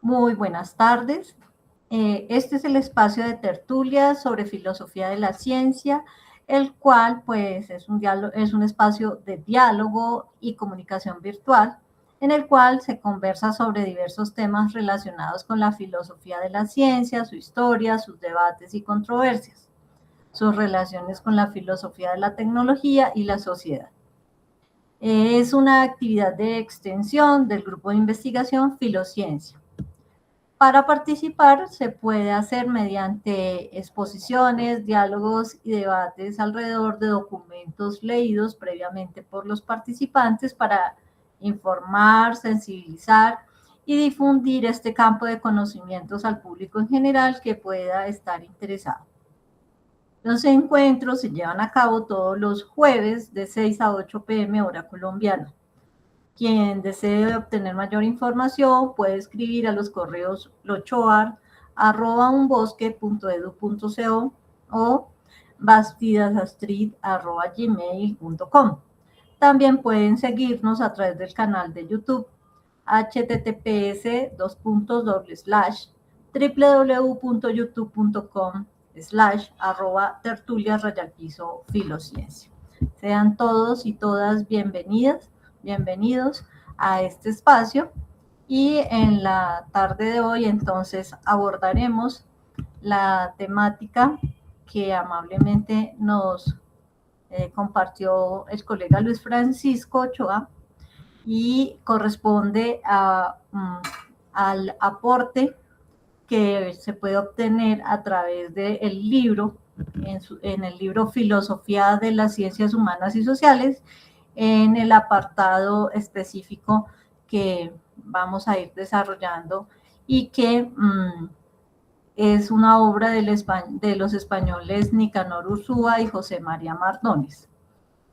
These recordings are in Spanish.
Muy buenas tardes. Este es el espacio de tertulia sobre filosofía de la ciencia, el cual pues es un espacio de diálogo y comunicación virtual, en el cual se conversa sobre diversos temas relacionados con la filosofía de la ciencia, su historia, sus debates y controversias, sus relaciones con la filosofía de la tecnología y la sociedad. Es una actividad de extensión del grupo de investigación Filociencia. Para participar se puede hacer mediante exposiciones, diálogos y debates alrededor de documentos leídos previamente por los participantes para informar, sensibilizar y difundir este campo de conocimientos al público en general que pueda estar interesado. Los encuentros se llevan a cabo todos los jueves de 6 a 8 p.m. hora colombiana. Quien desee obtener mayor información puede escribir a los correos lochoar@unbosque.edu.co o bastidasastrid@gmail.com. También pueden seguirnos a través del canal de YouTube https://www.youtube.com/tertulia_filociencia. Sean todos y todas bienvenidos a este espacio y en la tarde de hoy entonces abordaremos la temática que amablemente nos compartió el colega Luis Francisco Ochoa y corresponde al aporte que se puede obtener a través del libro, en el libro Filosofía de las Ciencias Humanas y Sociales, en el apartado específico que vamos a ir desarrollando y que es una obra de los españoles Nicanor Ursúa y José María Mardones.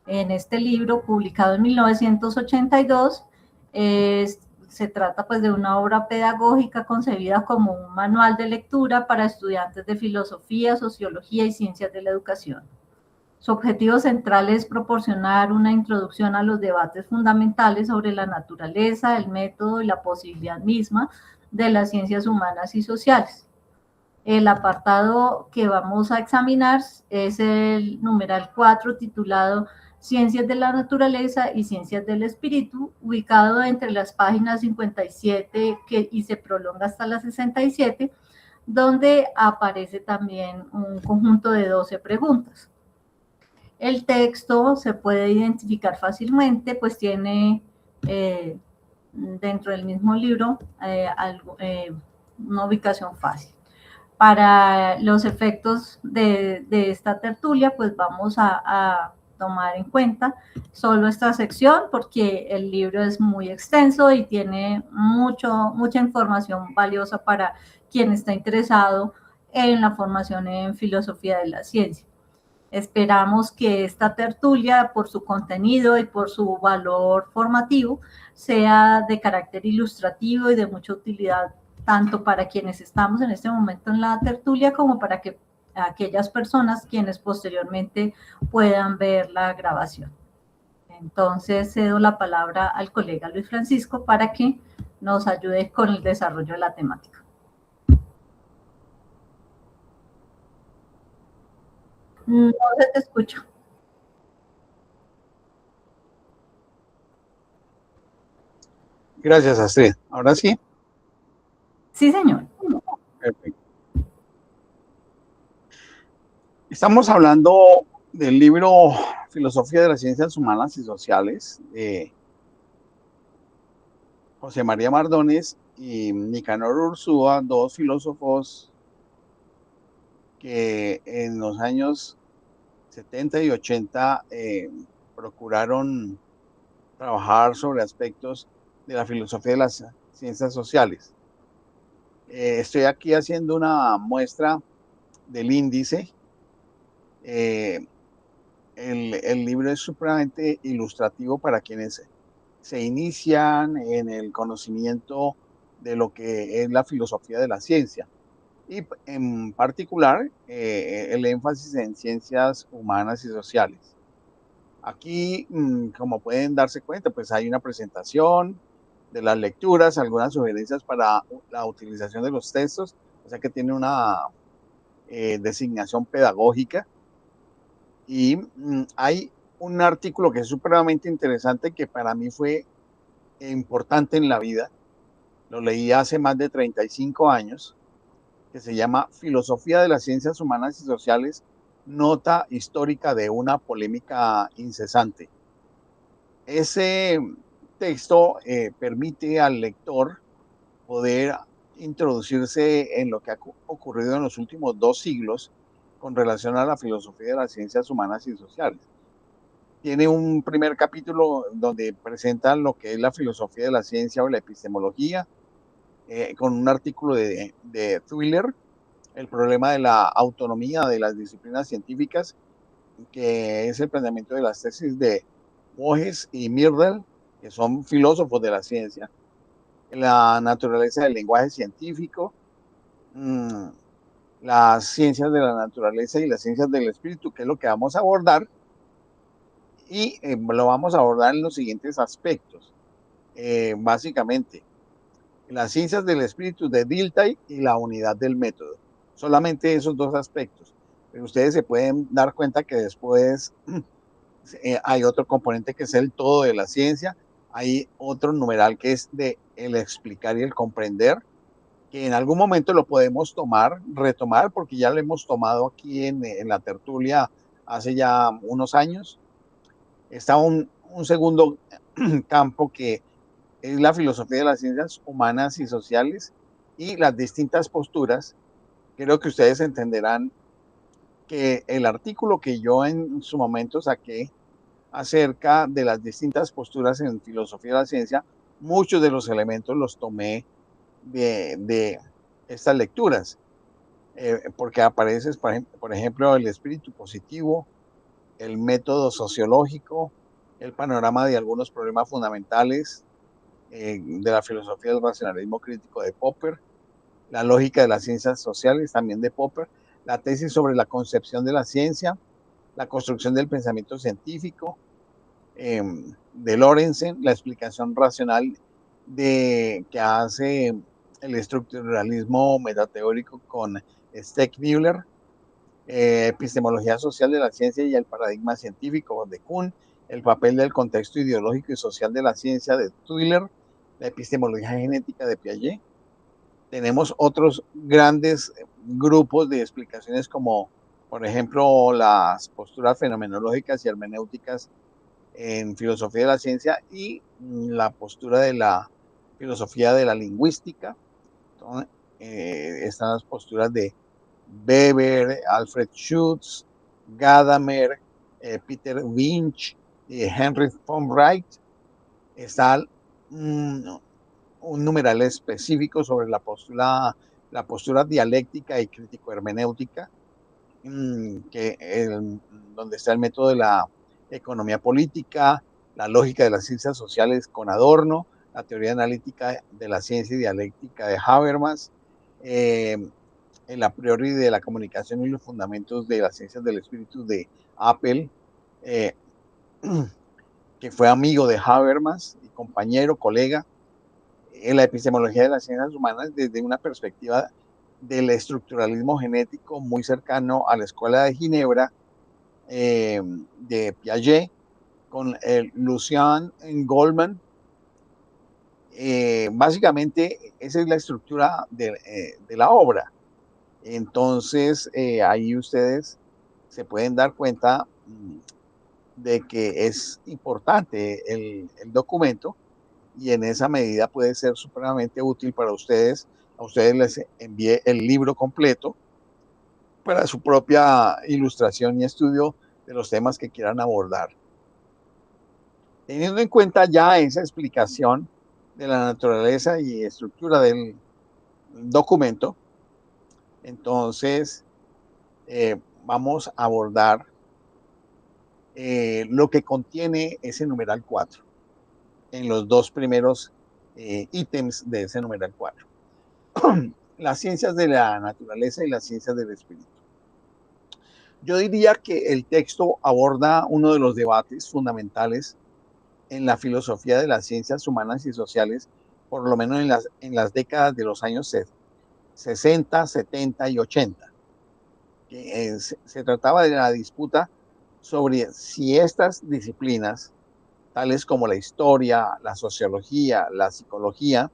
En este libro, publicado en 1982, se trata pues de una obra pedagógica concebida como un manual de lectura para estudiantes de filosofía, sociología y ciencias de la educación. Su objetivo central es proporcionar una introducción a los debates fundamentales sobre la naturaleza, el método y la posibilidad misma de las ciencias humanas y sociales. El apartado que vamos a examinar es el numeral 4, titulado Ciencias de la Naturaleza y Ciencias del Espíritu, ubicado entre las páginas 57 y se prolonga hasta las 67, donde aparece también un conjunto de 12 preguntas. El texto se puede identificar fácilmente, pues tiene dentro del mismo libro una ubicación fácil. Para los efectos de esta tertulia, pues vamos a tomar en cuenta solo esta sección porque el libro es muy extenso y tiene mucha información valiosa para quien está interesado en la formación en filosofía de la ciencia. Esperamos que esta tertulia, por su contenido y por su valor formativo, sea de carácter ilustrativo y de mucha utilidad tanto para quienes estamos en este momento en la tertulia como para que aquellas personas quienes posteriormente puedan ver la grabación. Entonces cedo la palabra al colega Luis Francisco para que nos ayude con el desarrollo de la temática. No se te escucha. Gracias, Astrid. ¿Ahora sí? Sí, señor. Perfecto. Estamos hablando del libro Filosofía de las Ciencias Humanas y Sociales de José María Mardones y Nicanor Ursúa, dos filósofos que en los años 70 y 80 procuraron trabajar sobre aspectos de la filosofía de las ciencias sociales. Estoy aquí haciendo una muestra del índice. El libro es supremamente ilustrativo para quienes se inician en el conocimiento de lo que es la filosofía de la ciencia y en particular el énfasis en ciencias humanas y sociales. Aquí, como pueden darse cuenta, pues hay una presentación, de las lecturas, algunas sugerencias para la utilización de los textos, o sea que tiene una designación pedagógica. Y hay un artículo que es supremamente interesante que para mí fue importante en la vida, lo leí hace más de 35 años, que se llama Filosofía de las Ciencias Humanas y Sociales, nota histórica de una polémica incesante. Ese texto permite al lector poder introducirse en lo que ha ocurrido en los últimos 2 siglos con relación a la filosofía de las ciencias humanas y sociales. Tiene un primer capítulo donde presenta lo que es la filosofía de la ciencia o la epistemología, con un artículo de Thriller, el problema de la autonomía de las disciplinas científicas, que es el planteamiento de las tesis de Mojes y Myrdal, que son filósofos de la ciencia, la naturaleza del lenguaje científico, las ciencias de la naturaleza y las ciencias del espíritu, que es lo que vamos a abordar, y lo vamos a abordar en los siguientes aspectos. Básicamente, las ciencias del espíritu de Dilthey y la unidad del método. Solamente esos 2 aspectos. Pero ustedes se pueden dar cuenta que después hay otro componente que es el todo de la ciencia. Hay otro numeral que es de el explicar y el comprender, que en algún momento lo podemos retomar, porque ya lo hemos tomado aquí en la tertulia hace ya unos años. Está un segundo campo que es la filosofía de las ciencias humanas y sociales y las distintas posturas. Creo que ustedes entenderán que el artículo que yo en su momento saqué acerca de las distintas posturas en filosofía de la ciencia, muchos de los elementos los tomé de estas lecturas, porque aparece, por ejemplo, el espíritu positivo, el método sociológico, el panorama de algunos problemas fundamentales de la filosofía del racionalismo crítico de Popper, la lógica de las ciencias sociales también de Popper, la tesis sobre la concepción de la ciencia, la construcción del pensamiento científico de Lorenzen, la explicación racional que hace el estructuralismo metateórico con Steckmüller, epistemología social de la ciencia y el paradigma científico de Kuhn, el papel del contexto ideológico y social de la ciencia de Twiller, la epistemología genética de Piaget. Tenemos otros grandes grupos de explicaciones como, por ejemplo, las posturas fenomenológicas y hermenéuticas en filosofía de la ciencia y la postura de la filosofía de la lingüística. Entonces, están las posturas de Weber, Alfred Schutz, Gadamer, Peter Winch y Henry von Wright. Está un numeral específico sobre la postura dialéctica y crítico-hermenéutica, donde está el método de la economía política, la lógica de las ciencias sociales con Adorno, la teoría analítica de la ciencia y dialéctica de Habermas, el a priori de la comunicación y los fundamentos de las ciencias del espíritu de Appel, que fue amigo de Habermas y compañero, colega, en la epistemología de las ciencias humanas desde una perspectiva del estructuralismo genético muy cercano a la Escuela de Ginebra de Piaget, con Lucien Goldman. Básicamente, esa es la estructura de la obra. Entonces, ahí ustedes se pueden dar cuenta de que es importante el documento y en esa medida puede ser supremamente útil para ustedes. A ustedes les envié el libro completo para su propia ilustración y estudio de los temas que quieran abordar. Teniendo en cuenta ya esa explicación de la naturaleza y estructura del documento, entonces vamos a abordar lo que contiene ese numeral 4 en los 2 primeros ítems de ese numeral 4. Las ciencias de la naturaleza y las ciencias del espíritu. Yo diría que el texto aborda uno de los debates fundamentales en la filosofía de las ciencias humanas y sociales por lo menos en las décadas de los años 60, 70 y 80. Se trataba de la disputa sobre si estas disciplinas, tales como la historia, la sociología, la psicología,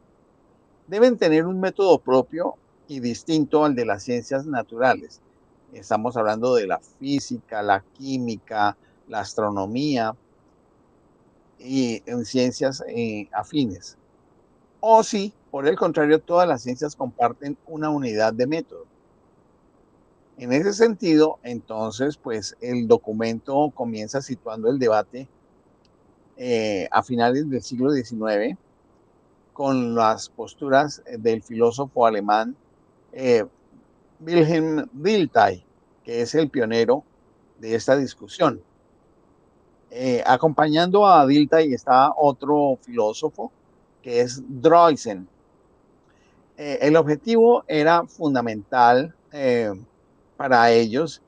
deben tener un método propio y distinto al de las ciencias naturales. Estamos hablando de la física, la química, la astronomía y en ciencias afines. O si, por el contrario, todas las ciencias comparten una unidad de método. En ese sentido, entonces, pues el documento comienza situando el debate a finales del siglo XIX con las posturas del filósofo alemán Wilhelm Dilthey, que es el pionero de esta discusión. Acompañando a Dilthey está otro filósofo, que es Droysen. El objetivo era fundamental para ellos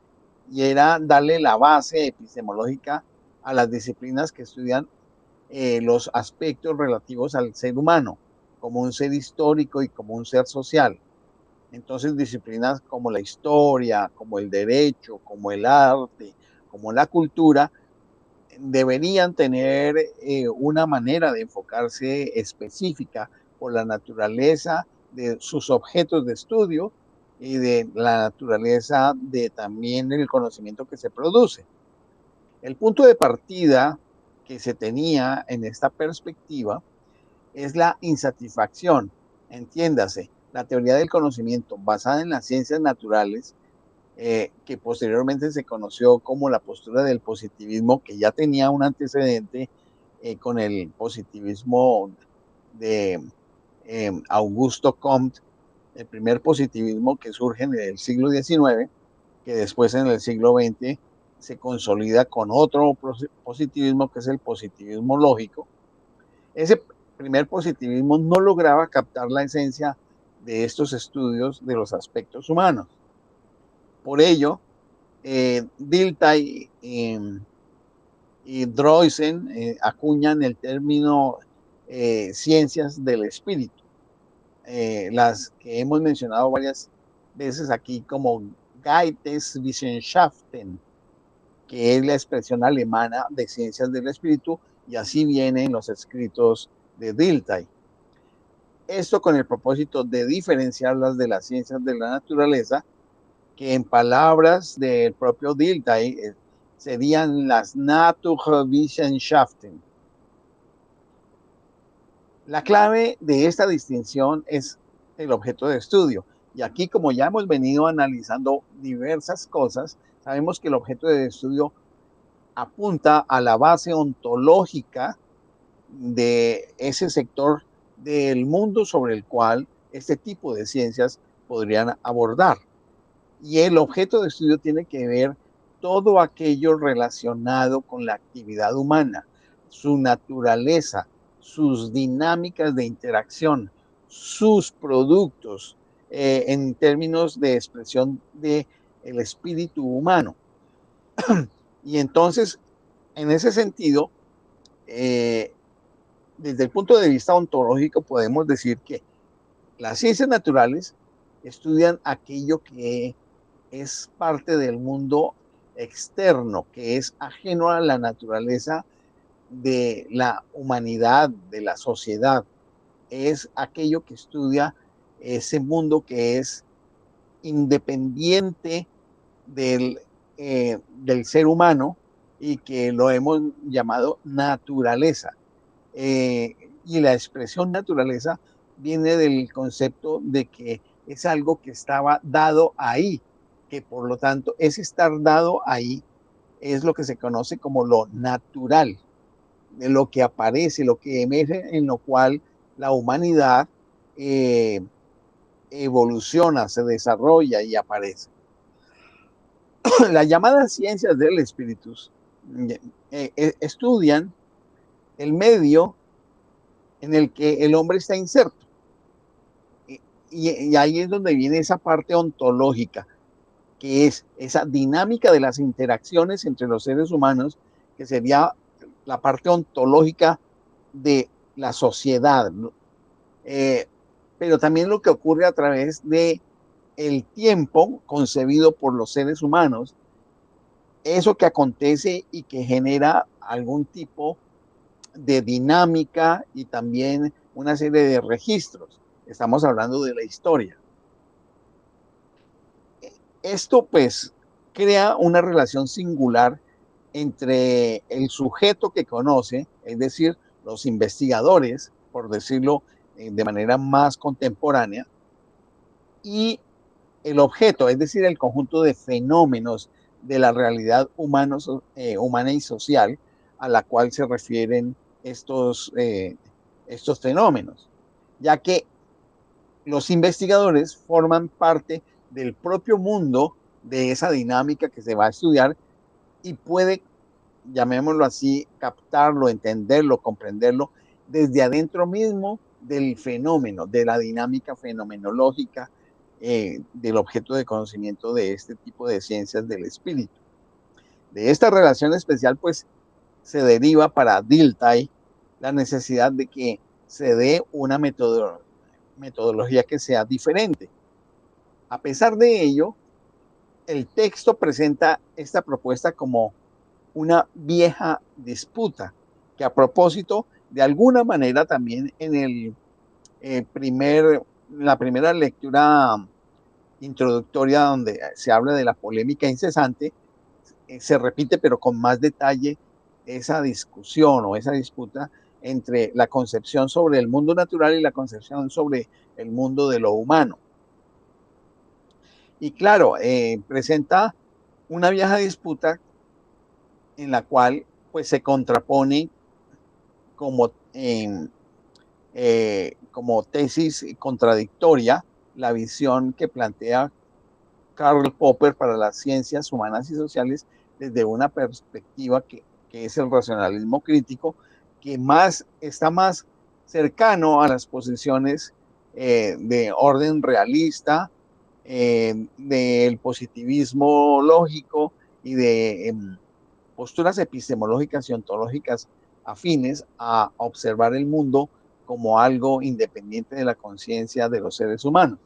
y era darle la base epistemológica a las disciplinas que estudian los aspectos relativos al ser humano, como un ser histórico y como un ser social. Entonces, disciplinas como la historia, como el derecho, como el arte, como la cultura, deberían tener una manera de enfocarse específica por la naturaleza de sus objetos de estudio y de la naturaleza de también el conocimiento que se produce. El punto de partida que se tenía en esta perspectiva es la insatisfacción, entiéndase, la teoría del conocimiento basada en las ciencias naturales, que posteriormente se conoció como la postura del positivismo, que ya tenía un antecedente con el positivismo de Augusto Comte, el primer positivismo que surge en el siglo XIX, que después en el siglo XX se consolida con otro positivismo, que es el positivismo lógico. Ese primer positivismo no lograba captar la esencia de estos estudios de los aspectos humanos. Por ello, Dilthey y Droysen acuñan el término ciencias del espíritu, las que hemos mencionado varias veces aquí como Geisteswissenschaften, que es la expresión alemana de ciencias del espíritu, y así viene en los escritos de Dilthey. Esto con el propósito de diferenciarlas de las ciencias de la naturaleza, que en palabras del propio Dilthey serían las Naturwissenschaften. La clave de esta distinción es el objeto de estudio. Y aquí, como ya hemos venido analizando diversas cosas, sabemos que el objeto de estudio apunta a la base ontológica de ese sector del mundo sobre el cual este tipo de ciencias podrían abordar. Y el objeto de estudio tiene que ver todo aquello relacionado con la actividad humana, su naturaleza, sus dinámicas de interacción, sus productos, en términos de expresión del espíritu humano. Y entonces, en ese sentido, desde el punto de vista ontológico, podemos decir que las ciencias naturales estudian aquello que es parte del mundo externo, que es ajeno a la naturaleza de la humanidad, de la sociedad. Es aquello que estudia ese mundo que es independiente del ser humano y que lo hemos llamado naturaleza. Y la expresión naturaleza viene del concepto de que es algo que estaba dado ahí, que por lo tanto ese estar dado ahí es lo que se conoce como lo natural, de lo que aparece, lo que emerge, en lo cual la humanidad evoluciona, se desarrolla y aparece. Las llamadas ciencias del espíritu estudian el medio en el que el hombre está inserto. Y ahí es donde viene esa parte ontológica, que es esa dinámica de las interacciones entre los seres humanos, que sería la parte ontológica de la sociedad, ¿no? pero también lo que ocurre a través de el tiempo concebido por los seres humanos, eso que acontece y que genera algún tipo de dinámica y también una serie de registros. Estamos hablando de la historia. Esto pues crea una relación singular entre el sujeto que conoce, es decir, los investigadores, por decirlo de manera más contemporánea, y el objeto, es decir, el conjunto de fenómenos de la realidad humana y social a la cual se refieren estos fenómenos, ya que los investigadores forman parte del propio mundo de esa dinámica que se va a estudiar y puede, llamémoslo así, captarlo, entenderlo, comprenderlo desde adentro mismo del fenómeno, de la dinámica fenomenológica del objeto de conocimiento de este tipo de ciencias del espíritu. De esta relación especial, pues, se deriva para Dilthey la necesidad de que se dé una metodología que sea diferente. A pesar de ello, el texto presenta esta propuesta como una vieja disputa, que a propósito, de alguna manera también en la primera lectura introductoria donde se habla de la polémica incesante, se repite pero con más detalle esa discusión o esa disputa entre la concepción sobre el mundo natural y la concepción sobre el mundo de lo humano. Y claro, presenta una vieja disputa en la cual pues se contrapone como, como tesis contradictoria la visión que plantea Karl Popper para las ciencias humanas y sociales desde una perspectiva que es el racionalismo crítico, que está más cercano a las posiciones de orden realista, del positivismo lógico y de posturas epistemológicas y ontológicas afines a observar el mundo como algo independiente de la conciencia de los seres humanos.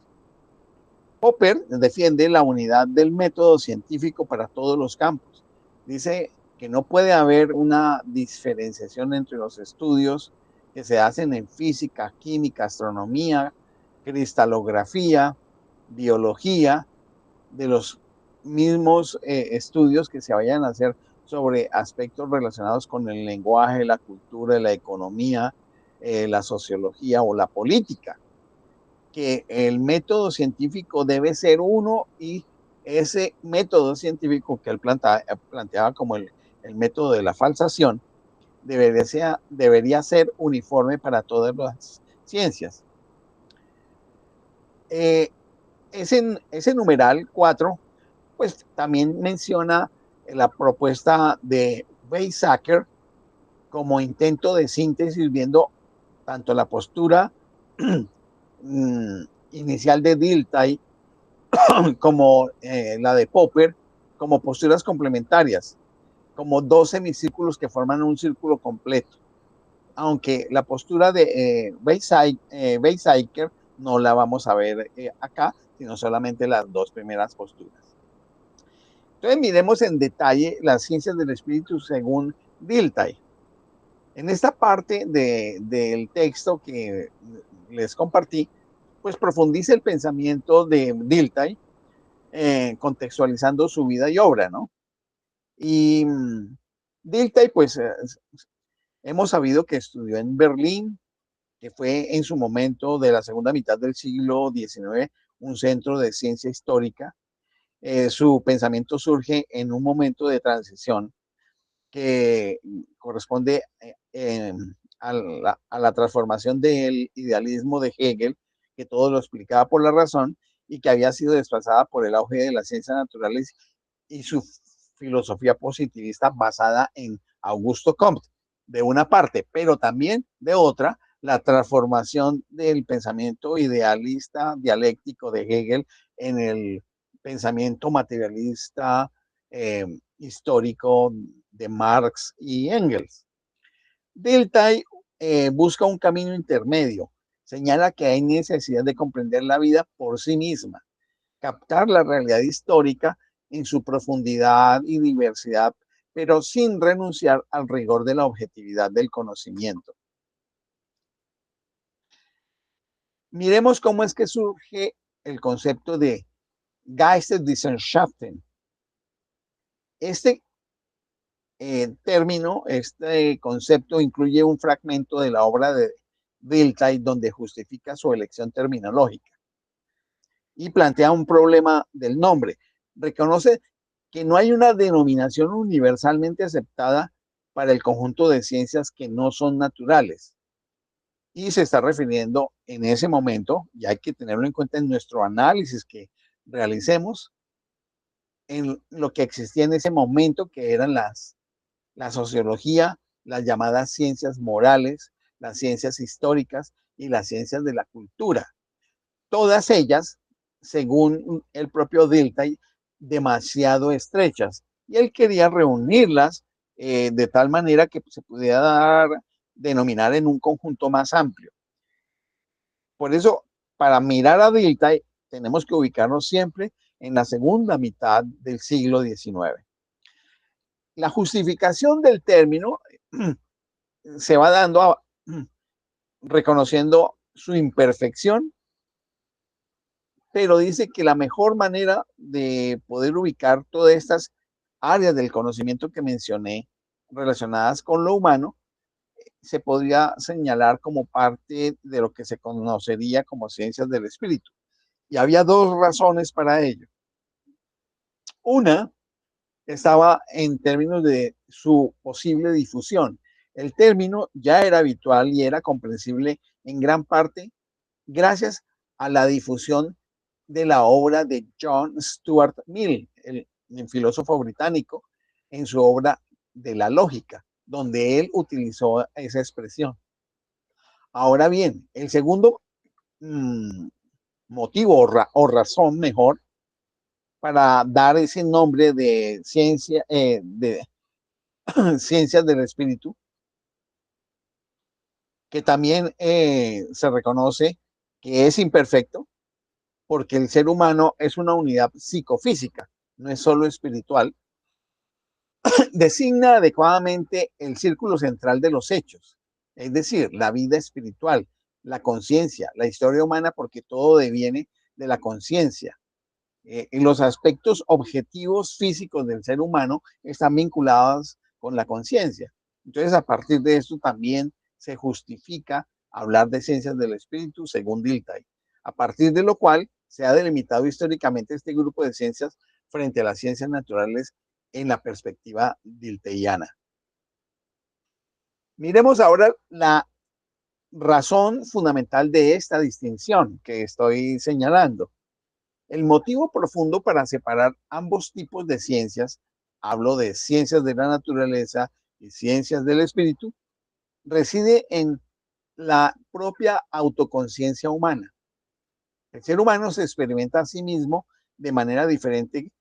Popper defiende la unidad del método científico para todos los campos. Dice que no puede haber una diferenciación entre los estudios que se hacen en física, química, astronomía, cristalografía, biología, de los mismos estudios que se vayan a hacer sobre aspectos relacionados con el lenguaje, la cultura, la economía, la sociología o la política, que el método científico debe ser uno y ese método científico que él planteaba como el método de la falsación debería ser uniforme para todas las ciencias. Ese numeral 4 pues también menciona la propuesta de Weizsäcker como intento de síntesis viendo tanto la postura inicial de Dilthey como la de Popper como posturas complementarias, como dos semicírculos que forman un círculo completo. Aunque la postura de Weizsäcker no la vamos a ver acá, sino solamente las dos primeras posturas. Entonces miremos en detalle las ciencias del espíritu según Dilthey. En esta parte del texto que les compartí, pues profundiza el pensamiento de Dilthey, contextualizando su vida y obra, ¿no? Y Dilthey, pues hemos sabido que estudió en Berlín, que fue en su momento de la segunda mitad del siglo XIX un centro de ciencia histórica. Su pensamiento surge en un momento de transición que corresponde a la transformación del idealismo de Hegel, que todo lo explicaba por la razón y que había sido desplazada por el auge de las ciencias naturales y su filosofía positivista basada en Augusto Comte, de una parte, pero también de otra, la transformación del pensamiento idealista dialéctico de Hegel en el pensamiento materialista histórico de Marx y Engels. Dilthey busca un camino intermedio, señala que hay necesidad de comprender la vida por sí misma, captar la realidad histórica en su profundidad y diversidad, pero sin renunciar al rigor de la objetividad del conocimiento. Miremos cómo es que surge el concepto de Geisteswissenschaften. Este término, este concepto incluye un fragmento de la obra de Dilthey donde justifica su elección terminológica y plantea un problema del nombre. Reconoce que no hay una denominación universalmente aceptada para el conjunto de ciencias que no son naturales. Y se está refiriendo en ese momento, y hay que tenerlo en cuenta en nuestro análisis que realicemos, en lo que existía en ese momento, que eran la sociología, las llamadas ciencias morales, las ciencias históricas y las ciencias de la cultura. Todas ellas, según el propio Dilthey, demasiado estrechas. Y él quería reunirlas de tal manera que se pudiera denominar en un conjunto más amplio. Por eso, para mirar a Dilthey, tenemos que ubicarnos siempre en la segunda mitad del siglo XIX. La justificación del término se va dando reconociendo su imperfección, pero dice que la mejor manera de poder ubicar todas estas áreas del conocimiento que mencioné relacionadas con lo humano se podría señalar como parte de lo que se conocería como ciencias del espíritu. Y había dos razones para ello. Una estaba en términos de su posible difusión. El término ya era habitual y era comprensible en gran parte gracias a la difusión de la obra de John Stuart Mill, el filósofo británico, en su obra de la lógica, donde él utilizó esa expresión. Ahora bien, el segundo motivo o razón mejor para dar ese nombre de ciencia, de ciencias del espíritu, que también se reconoce que es imperfecto, porque el ser humano es una unidad psicofísica, no es solo espiritual, designa adecuadamente el círculo central de los hechos, es decir, la vida espiritual, la conciencia, la historia humana, porque todo deviene de la conciencia. En los aspectos objetivos físicos del ser humano están vinculados con la conciencia. Entonces, a partir de esto también se justifica hablar de ciencias del espíritu según Dilthey, a partir de lo cual se ha delimitado históricamente este grupo de ciencias frente a las ciencias naturales en la perspectiva diltheyana. Miremos ahora la razón fundamental de esta distinción que estoy señalando. El motivo profundo para separar ambos tipos de ciencias, hablo de ciencias de la naturaleza y ciencias del espíritu, reside en la propia autoconciencia humana. El ser humano se experimenta a sí mismo de manera diferente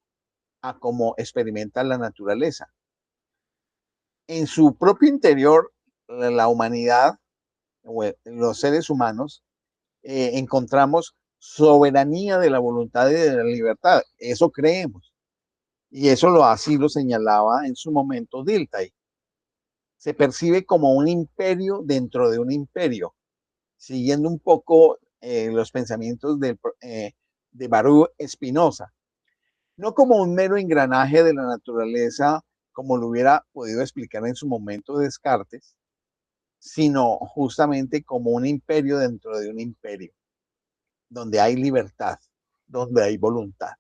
a como experimenta la naturaleza. En su propio interior, la humanidad, los seres humanos, encontramos soberanía de la voluntad y de la libertad. Eso creemos. Y eso así lo señalaba en su momento Dilthey. Se percibe como un imperio dentro de un imperio, siguiendo un poco los pensamientos de Baruch Spinoza. No como un mero engranaje de la naturaleza, como lo hubiera podido explicar en su momento Descartes, sino justamente como un imperio dentro de un imperio, donde hay libertad, donde hay voluntad.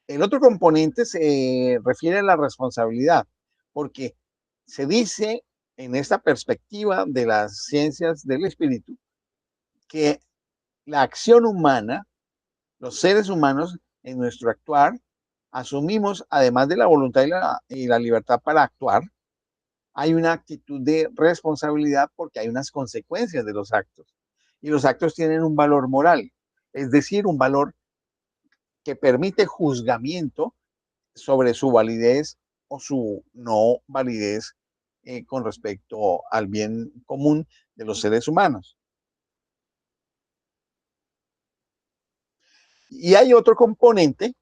El otro componente se refiere a la responsabilidad, porque se dice en esta perspectiva de las ciencias del espíritu que la acción humana, los seres humanos en nuestro actuar, asumimos, además de la voluntad y la libertad para actuar, hay una actitud de responsabilidad porque hay unas consecuencias de los actos. Y los actos tienen un valor moral, es decir, un valor que permite juzgamiento sobre su validez o su no validez con respecto al bien común de los seres humanos. Y hay otro componente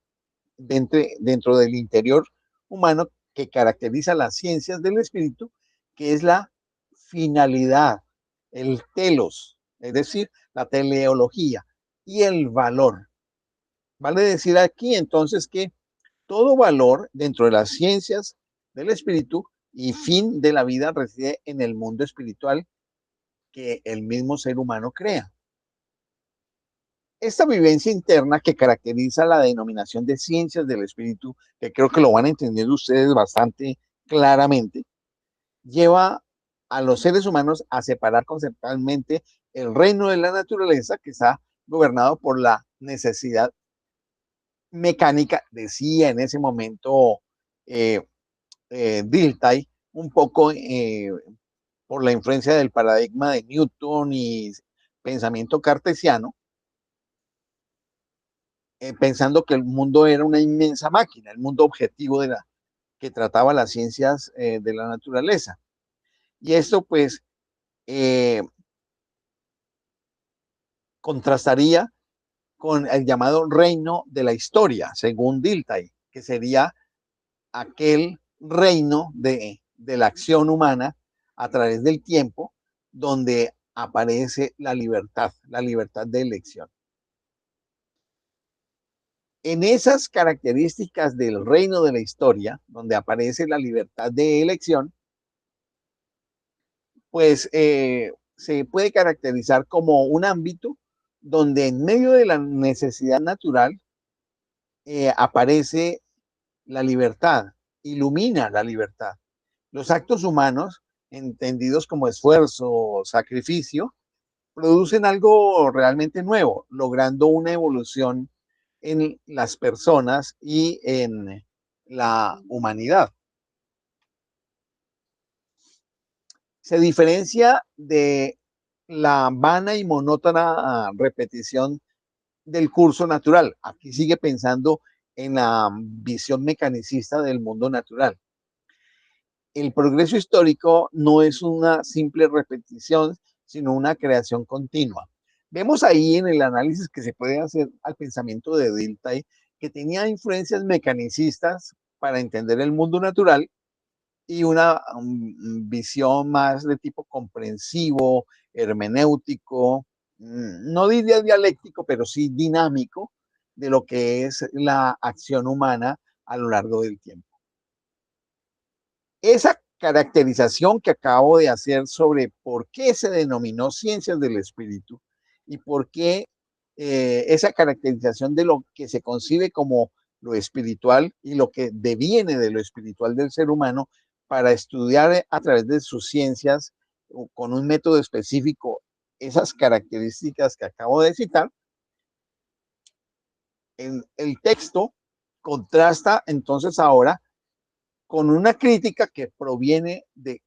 dentro del interior humano que caracteriza las ciencias del espíritu, que es la finalidad, el telos, es decir, la teleología y el valor. Vale decir aquí entonces que todo valor dentro de las ciencias del espíritu y fin de la vida reside en el mundo espiritual que el mismo ser humano crea. Esta vivencia interna que caracteriza la denominación de ciencias del espíritu, que creo que lo van a entender ustedes bastante claramente, lleva a los seres humanos a separar conceptualmente el reino de la naturaleza, que está gobernado por la necesidad mecánica, decía en ese momento eh, Dilthey, un poco por la influencia del paradigma de Newton y pensamiento cartesiano, pensando que el mundo era una inmensa máquina, el mundo objetivo que trataba las ciencias de la naturaleza. Y esto pues eh, contrastaría con el llamado reino de la historia, según Dilthey, que sería aquel reino de la acción humana a través del tiempo, donde aparece la libertad de elección. En esas características del reino de la historia, donde aparece la libertad de elección, pues se puede caracterizar como un ámbito donde en medio de la necesidad natural aparece la libertad, ilumina la libertad. Los actos humanos, entendidos como esfuerzo o sacrificio, producen algo realmente nuevo, logrando una evolución en las personas y en la humanidad. Se diferencia de la vana y monótona repetición del curso natural. Aquí sigue pensando en la visión mecanicista del mundo natural. El progreso histórico no es una simple repetición, sino una creación continua. Vemos ahí en el análisis que se puede hacer al pensamiento de Dilthey que tenía influencias mecanicistas para entender el mundo natural y una visión más de tipo comprensivo, hermenéutico, no diría dialéctico, pero sí dinámico de lo que es la acción humana a lo largo del tiempo. Esa caracterización que acabo de hacer sobre por qué se denominó ciencias del espíritu y por qué esa caracterización de lo que se concibe como lo espiritual y lo que deviene de lo espiritual del ser humano para estudiar a través de sus ciencias con un método específico esas características que acabo de citar, el texto contrasta entonces ahora con una crítica que proviene de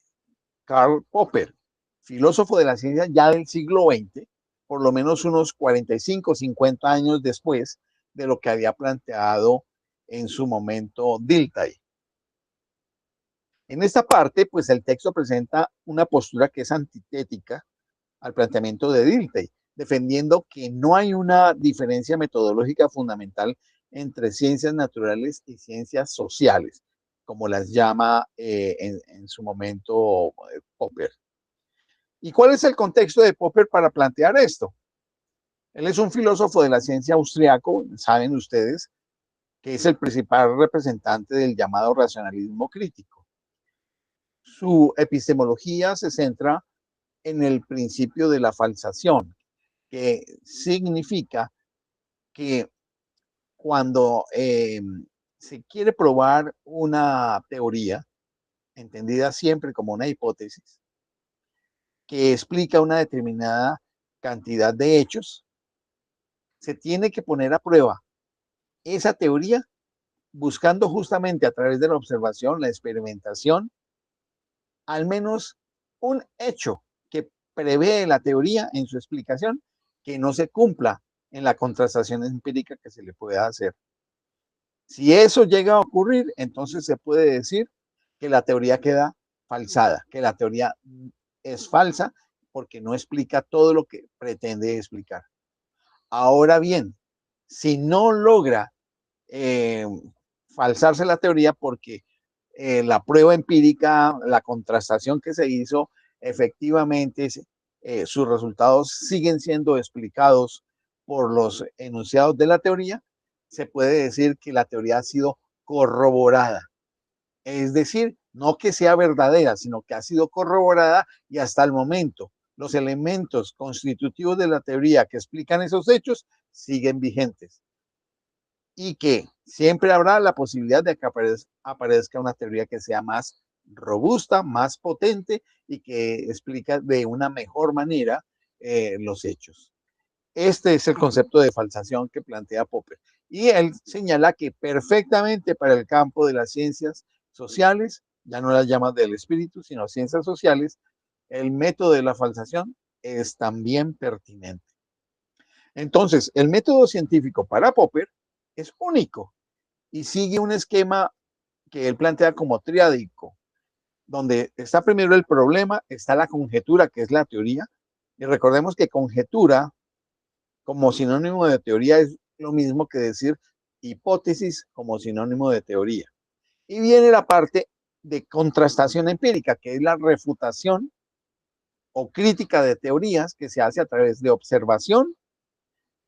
Karl Popper, filósofo de la ciencia ya del siglo XX, por lo menos unos 45 o 50 años después de lo que había planteado en su momento Dilthey. En esta parte, pues el texto presenta una postura que es antitética al planteamiento de Dilthey, defendiendo que no hay una diferencia metodológica fundamental entre ciencias naturales y ciencias sociales, como las llama en su momento Popper. ¿Y cuál es el contexto de Popper para plantear esto? Él es un filósofo de la ciencia austriaco, saben ustedes, que es el principal representante del llamado racionalismo crítico. Su epistemología se centra en el principio de la falsación, que significa que cuando se quiere probar una teoría, entendida siempre como una hipótesis, que explica una determinada cantidad de hechos, se tiene que poner a prueba esa teoría buscando justamente a través de la observación, la experimentación, al menos un hecho que prevé la teoría en su explicación que no se cumpla en la contrastación empírica que se le pueda hacer. Si eso llega a ocurrir, entonces se puede decir que la teoría queda falsada, que la teoría es falsa porque no explica todo lo que pretende explicar. Ahora bien, si no logra falsarse la teoría, porque la prueba empírica, la contrastación que se hizo, efectivamente sus resultados siguen siendo explicados por los enunciados de la teoría, se puede decir que la teoría ha sido corroborada. Es decir, no que sea verdadera, sino que ha sido corroborada y hasta el momento los elementos constitutivos de la teoría que explican esos hechos siguen vigentes. Y que siempre habrá la posibilidad de que aparezca una teoría que sea más robusta, más potente y que explica de una mejor manera los hechos. Este es el concepto de falsación que plantea Popper. Y él señala que perfectamente para el campo de las ciencias sociales, ya no las llama del espíritu, sino ciencias sociales, el método de la falsación es también pertinente. Entonces, el método científico para Popper es único y sigue un esquema que él plantea como triádico, donde está primero el problema, está la conjetura, que es la teoría, y recordemos que conjetura como sinónimo de teoría es lo mismo que decir hipótesis como sinónimo de teoría. Y viene la parte de contrastación empírica, que es la refutación o crítica de teorías que se hace a través de observación,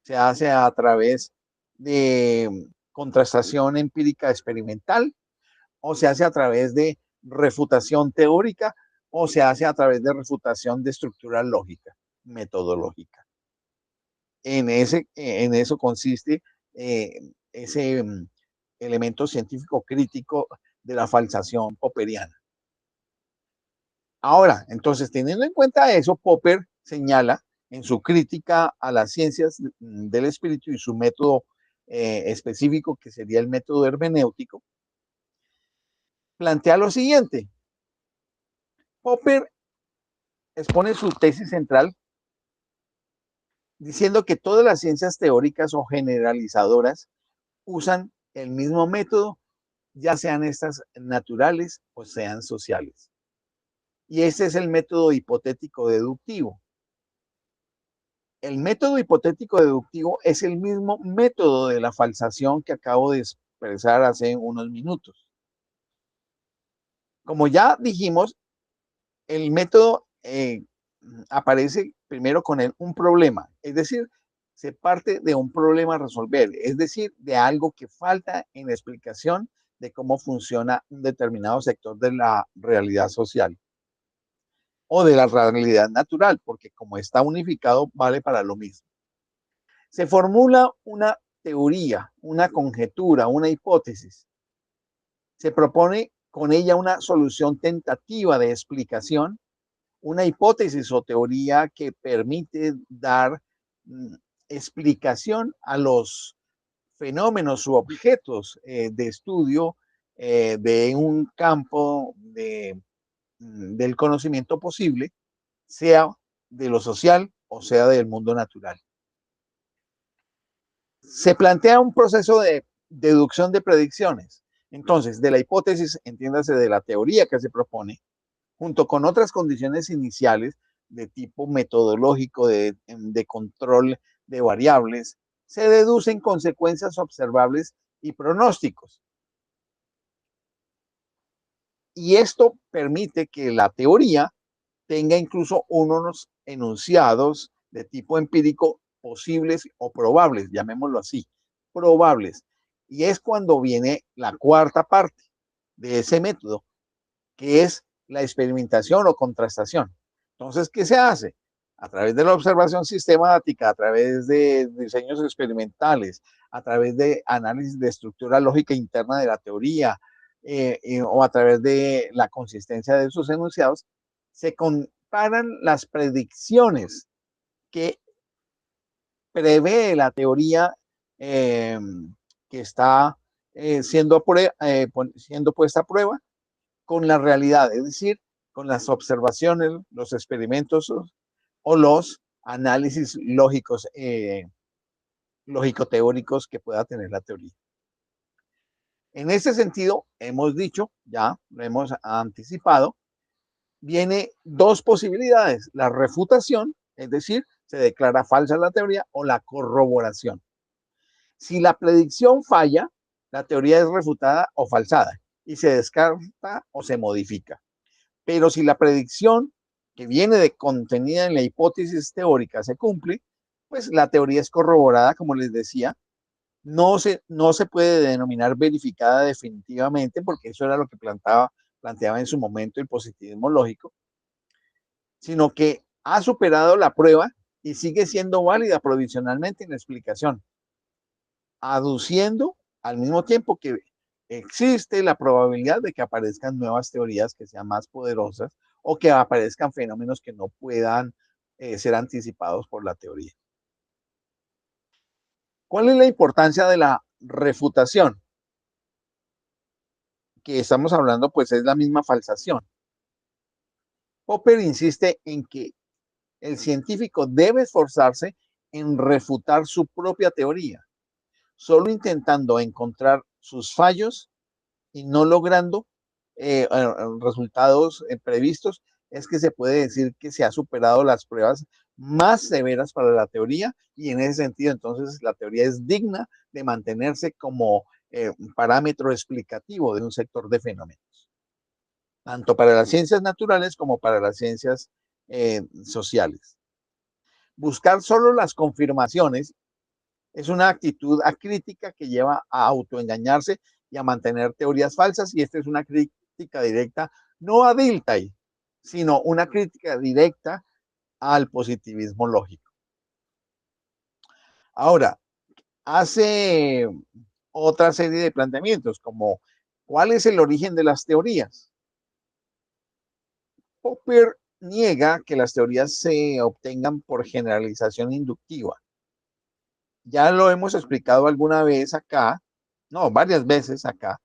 se hace a través de contrastación empírica experimental, o se hace a través de refutación teórica, o se hace a través de refutación de estructura lógica, metodológica. En eso consiste ese elemento científico crítico de la falsación popperiana. Ahora, entonces, teniendo en cuenta eso, Popper señala en su crítica a las ciencias del espíritu y su método específico, que sería el método hermenéutico, plantea lo siguiente. Popper expone su tesis central diciendo que todas las ciencias teóricas o generalizadoras usan el mismo método, ya sean estas naturales o sean sociales. Y ese es el método hipotético deductivo. El método hipotético deductivo es el mismo método de la falsación que acabo de expresar hace unos minutos. Como ya dijimos, el método aparece primero con un problema, es decir, se parte de un problema a resolver, es decir, de algo que falta en la explicación de cómo funciona un determinado sector de la realidad social o de la realidad natural, porque como está unificado, vale para lo mismo. Se formula una teoría, una conjetura, una hipótesis. Se propone con ella una solución tentativa de explicación, una hipótesis o teoría que permite dar explicación a los fenómenos u objetos de estudio de un campo del conocimiento posible, sea de lo social o sea del mundo natural. Se plantea un proceso de deducción de predicciones. Entonces, de la hipótesis, entiéndase de la teoría que se propone, junto con otras condiciones iniciales de tipo metodológico de control de variables, se deducen consecuencias observables y pronósticos. Y esto permite que la teoría tenga incluso unos enunciados de tipo empírico posibles o probables, llamémoslo así, probables. Y es cuando viene la cuarta parte de ese método, que es la experimentación o contrastación. Entonces, ¿qué se hace? A través de la observación sistemática, a través de diseños experimentales, a través de análisis de estructura lógica interna de la teoría, o a través de la consistencia de sus enunciados, se comparan las predicciones que prevé la teoría que está siendo puesta a prueba con la realidad, es decir, con las observaciones, los experimentos o los análisis lógicos, lógico-teóricos que pueda tener la teoría. En ese sentido, hemos dicho, ya lo hemos anticipado, viene dos posibilidades, la refutación, es decir, se declara falsa la teoría, o la corroboración. Si la predicción falla, la teoría es refutada o falsada y se descarta o se modifica. Pero si la predicción que viene de contenida en la hipótesis teórica se cumple, pues la teoría es corroborada, como les decía. No se puede denominar verificada definitivamente, porque eso era lo que planteaba en su momento el positivismo lógico, sino que ha superado la prueba y sigue siendo válida provisionalmente en la explicación, aduciendo al mismo tiempo que existe la probabilidad de que aparezcan nuevas teorías que sean más poderosas o que aparezcan fenómenos que no puedan ser anticipados por la teoría. ¿Cuál es la importancia de la refutación? Que estamos hablando, pues es la misma falsación. Popper insiste en que el científico debe esforzarse en refutar su propia teoría, solo intentando encontrar sus fallos y no logrando resultados previstos, es que se puede decir que se ha superado las pruebas más severas para la teoría, y en ese sentido entonces la teoría es digna de mantenerse como parámetro explicativo de un sector de fenómenos, tanto para las ciencias naturales como para las ciencias sociales. Buscar solo las confirmaciones es una actitud acrítica que lleva a autoengañarse y a mantener teorías falsas, y esta es una crítica directa, no a Dilthey, sino una crítica directa al positivismo lógico. Ahora, hace otra serie de planteamientos, como ¿cuál es el origen de las teorías? Popper niega que las teorías se obtengan por generalización inductiva. Ya lo hemos explicado alguna vez acá, no, varias veces acá,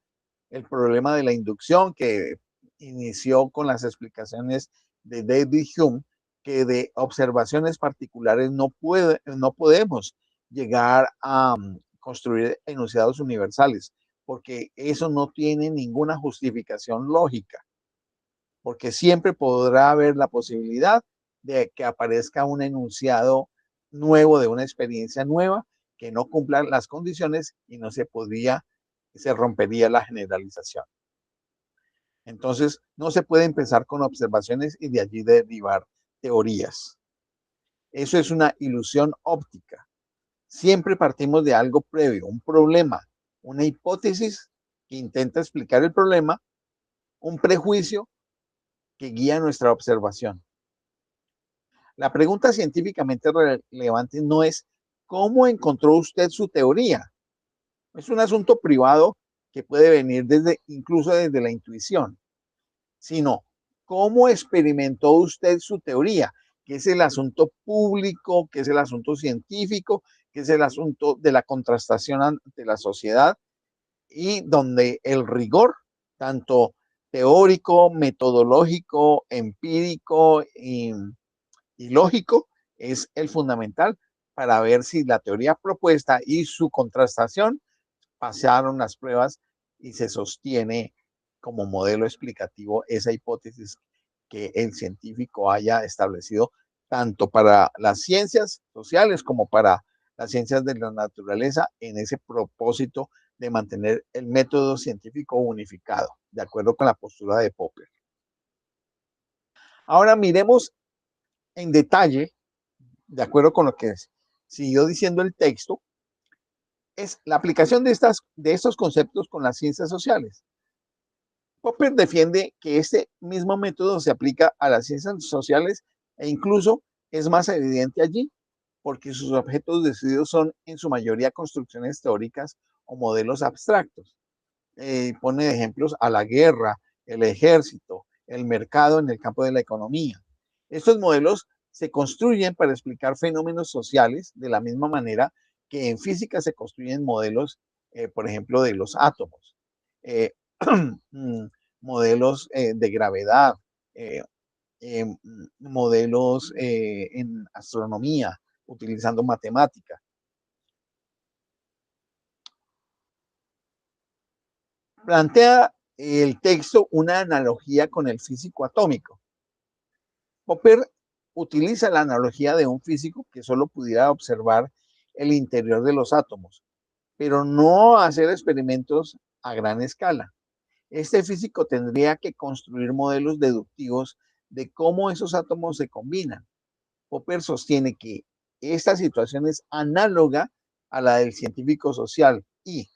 el problema de la inducción que inició con las explicaciones de David Hume, que de observaciones particulares no podemos llegar a construir enunciados universales, porque eso no tiene ninguna justificación lógica, porque siempre podrá haber la posibilidad de que aparezca un enunciado nuevo de una experiencia nueva que no cumpla las condiciones y no se rompería la generalización. Entonces, no se puede empezar con observaciones y de allí derivar teorías. Eso es una ilusión óptica. Siempre partimos de algo previo, un problema, una hipótesis que intenta explicar el problema, un prejuicio que guía nuestra observación. La pregunta científicamente relevante no es ¿cómo encontró usted su teoría? Es un asunto privado que puede venir incluso desde la intuición, sino cómo experimentó usted su teoría, que es el asunto público, que es el asunto científico, que es el asunto de la contrastación ante la sociedad, y donde el rigor, tanto teórico, metodológico, empírico y lógico, es el fundamental para ver si la teoría propuesta y su contrastación pasaron las pruebas y se sostiene como modelo explicativo esa hipótesis que el científico haya establecido tanto para las ciencias sociales como para las ciencias de la naturaleza, en ese propósito de mantener el método científico unificado, de acuerdo con la postura de Popper. Ahora miremos en detalle, de acuerdo con lo que siguió diciendo el texto, es la aplicación de estos conceptos con las ciencias sociales. Popper defiende que este mismo método se aplica a las ciencias sociales e incluso es más evidente allí, porque sus objetos de estudio son en su mayoría construcciones teóricas o modelos abstractos. Pone de ejemplos a la guerra, el ejército, el mercado en el campo de la economía. Estos modelos se construyen para explicar fenómenos sociales de la misma manera que en física se construyen modelos, por ejemplo, de los átomos, eh, modelos de gravedad, eh, modelos en astronomía, utilizando matemática. Plantea el texto una analogía con el físico atómico. Popper utiliza la analogía de un físico que solo pudiera observar el interior de los átomos, pero no hacer experimentos a gran escala. Este físico tendría que construir modelos deductivos de cómo esos átomos se combinan. Popper sostiene que esta situación es análoga a la del científico social y,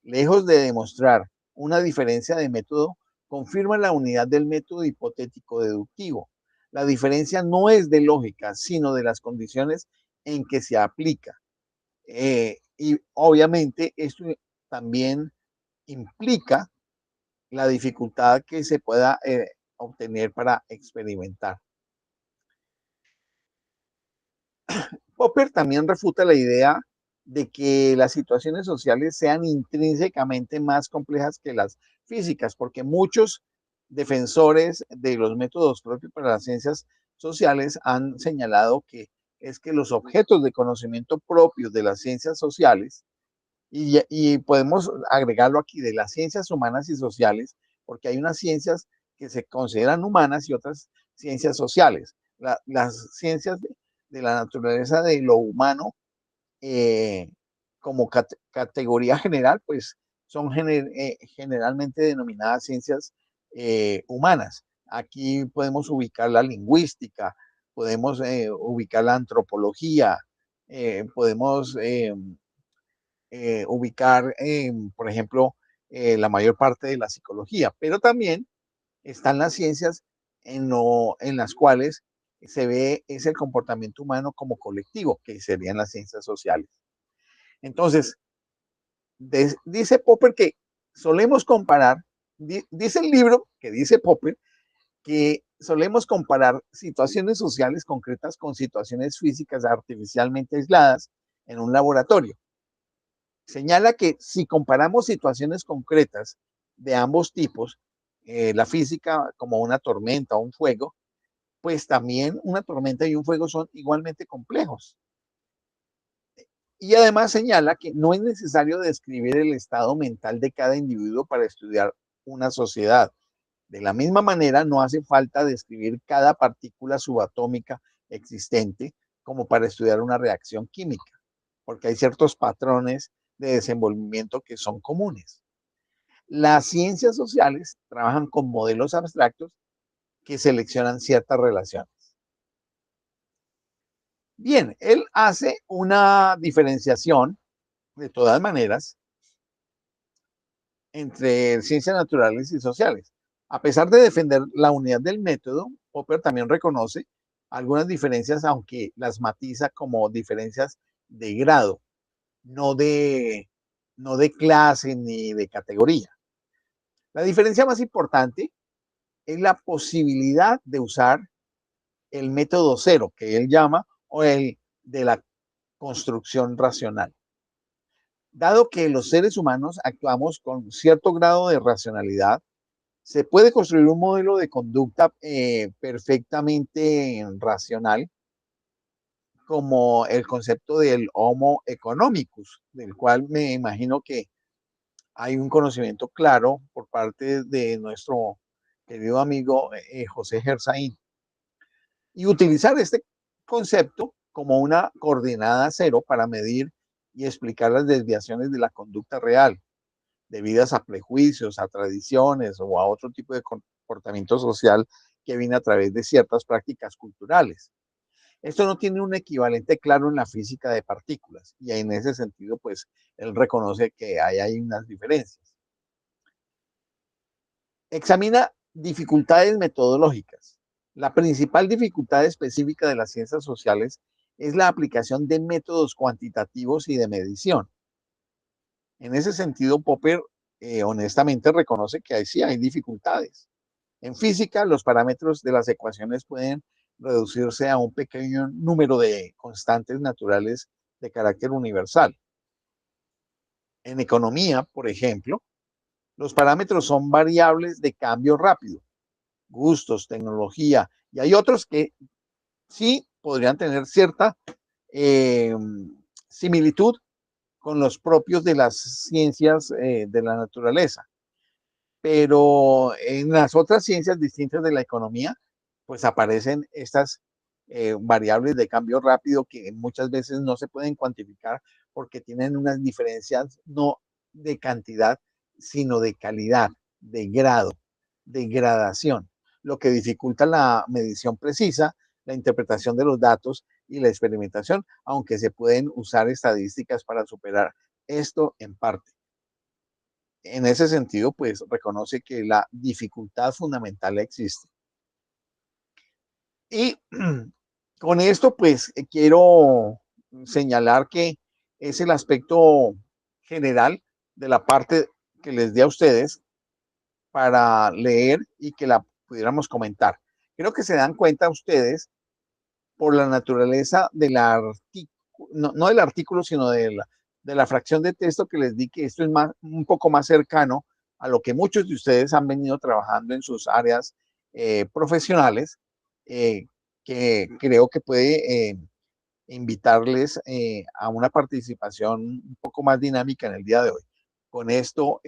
lejos de demostrar una diferencia de método, confirma la unidad del método hipotético deductivo. La diferencia no es de lógica, sino de las condiciones en que se aplica. Y obviamente esto también implica la dificultad que se pueda obtener para experimentar. Popper también refuta la idea de que las situaciones sociales sean intrínsecamente más complejas que las físicas, porque muchos defensores de los métodos propios para las ciencias sociales han señalado que es que los objetos de conocimiento propios de las ciencias sociales, y podemos agregarlo aquí, de las ciencias humanas y sociales, porque hay unas ciencias que se consideran humanas y otras ciencias sociales. Las ciencias de la naturaleza de lo humano como categoría general, pues son generalmente denominadas ciencias humanas. Aquí podemos ubicar la lingüística, podemos ubicar la antropología, podemos ubicar, por ejemplo, la mayor parte de la psicología, pero también están las ciencias en las cuales se ve es el comportamiento humano como colectivo, que serían las ciencias sociales. Entonces, dice Popper que solemos comparar, dice el libro que dice Popper, que solemos comparar situaciones sociales concretas con situaciones físicas artificialmente aisladas en un laboratorio. Señala que si comparamos situaciones concretas de ambos tipos, la física como una tormenta o un fuego, pues también una tormenta y un fuego son igualmente complejos. Y además señala que no es necesario describir el estado mental de cada individuo para estudiar una sociedad. De la misma manera, no hace falta describir cada partícula subatómica existente como para estudiar una reacción química, porque hay ciertos patrones de desenvolvimiento que son comunes. Las ciencias sociales trabajan con modelos abstractos que seleccionan ciertas relaciones. Bien, él hace una diferenciación, de todas maneras, entre ciencias naturales y sociales. A pesar de defender la unidad del método, Popper también reconoce algunas diferencias, aunque las matiza como diferencias de grado, no de, no de clase ni de categoría. La diferencia más importante es la posibilidad de usar el método cero, que él llama, o el de la construcción racional. Dado que los seres humanos actuamos con cierto grado de racionalidad, se puede construir un modelo de conducta perfectamente racional, como el concepto del Homo economicus, del cual me imagino que hay un conocimiento claro por parte de nuestro querido amigo José Gersaín. Y utilizar este concepto como una coordenada cero para medir y explicar las desviaciones de la conducta real, debidas a prejuicios, a tradiciones o a otro tipo de comportamiento social que viene a través de ciertas prácticas culturales. Esto no tiene un equivalente claro en la física de partículas y en ese sentido, pues, él reconoce que hay unas diferencias. Examina dificultades metodológicas. La principal dificultad específica de las ciencias sociales es la aplicación de métodos cuantitativos y de medición. En ese sentido, Popper honestamente reconoce que sí hay dificultades. En física, los parámetros de las ecuaciones pueden reducirse a un pequeño número de constantes naturales de carácter universal. En economía, por ejemplo, los parámetros son variables de cambio rápido, gustos, tecnología, y hay otros que sí podrían tener cierta eh, similitud con los propios de las ciencias de la naturaleza. Pero en las otras ciencias distintas de la economía, pues aparecen estas variables de cambio rápido que muchas veces no se pueden cuantificar porque tienen unas diferencias no de cantidad, sino de calidad, de grado, de gradación, lo que dificulta la medición precisa, la interpretación de los datos y la experimentación, aunque se pueden usar estadísticas para superar esto en parte. En ese sentido, pues reconoce que la dificultad fundamental existe. Y con esto, pues quiero señalar que es el aspecto general de la parte que les di a ustedes para leer y que la pudiéramos comentar. Creo que se dan cuenta ustedes por la naturaleza del artículo, no del artículo, sino de la fracción de texto que les di, que esto es más, un poco más cercano a lo que muchos de ustedes han venido trabajando en sus áreas profesionales, que creo que puede invitarles a una participación un poco más dinámica en el día de hoy. Con esto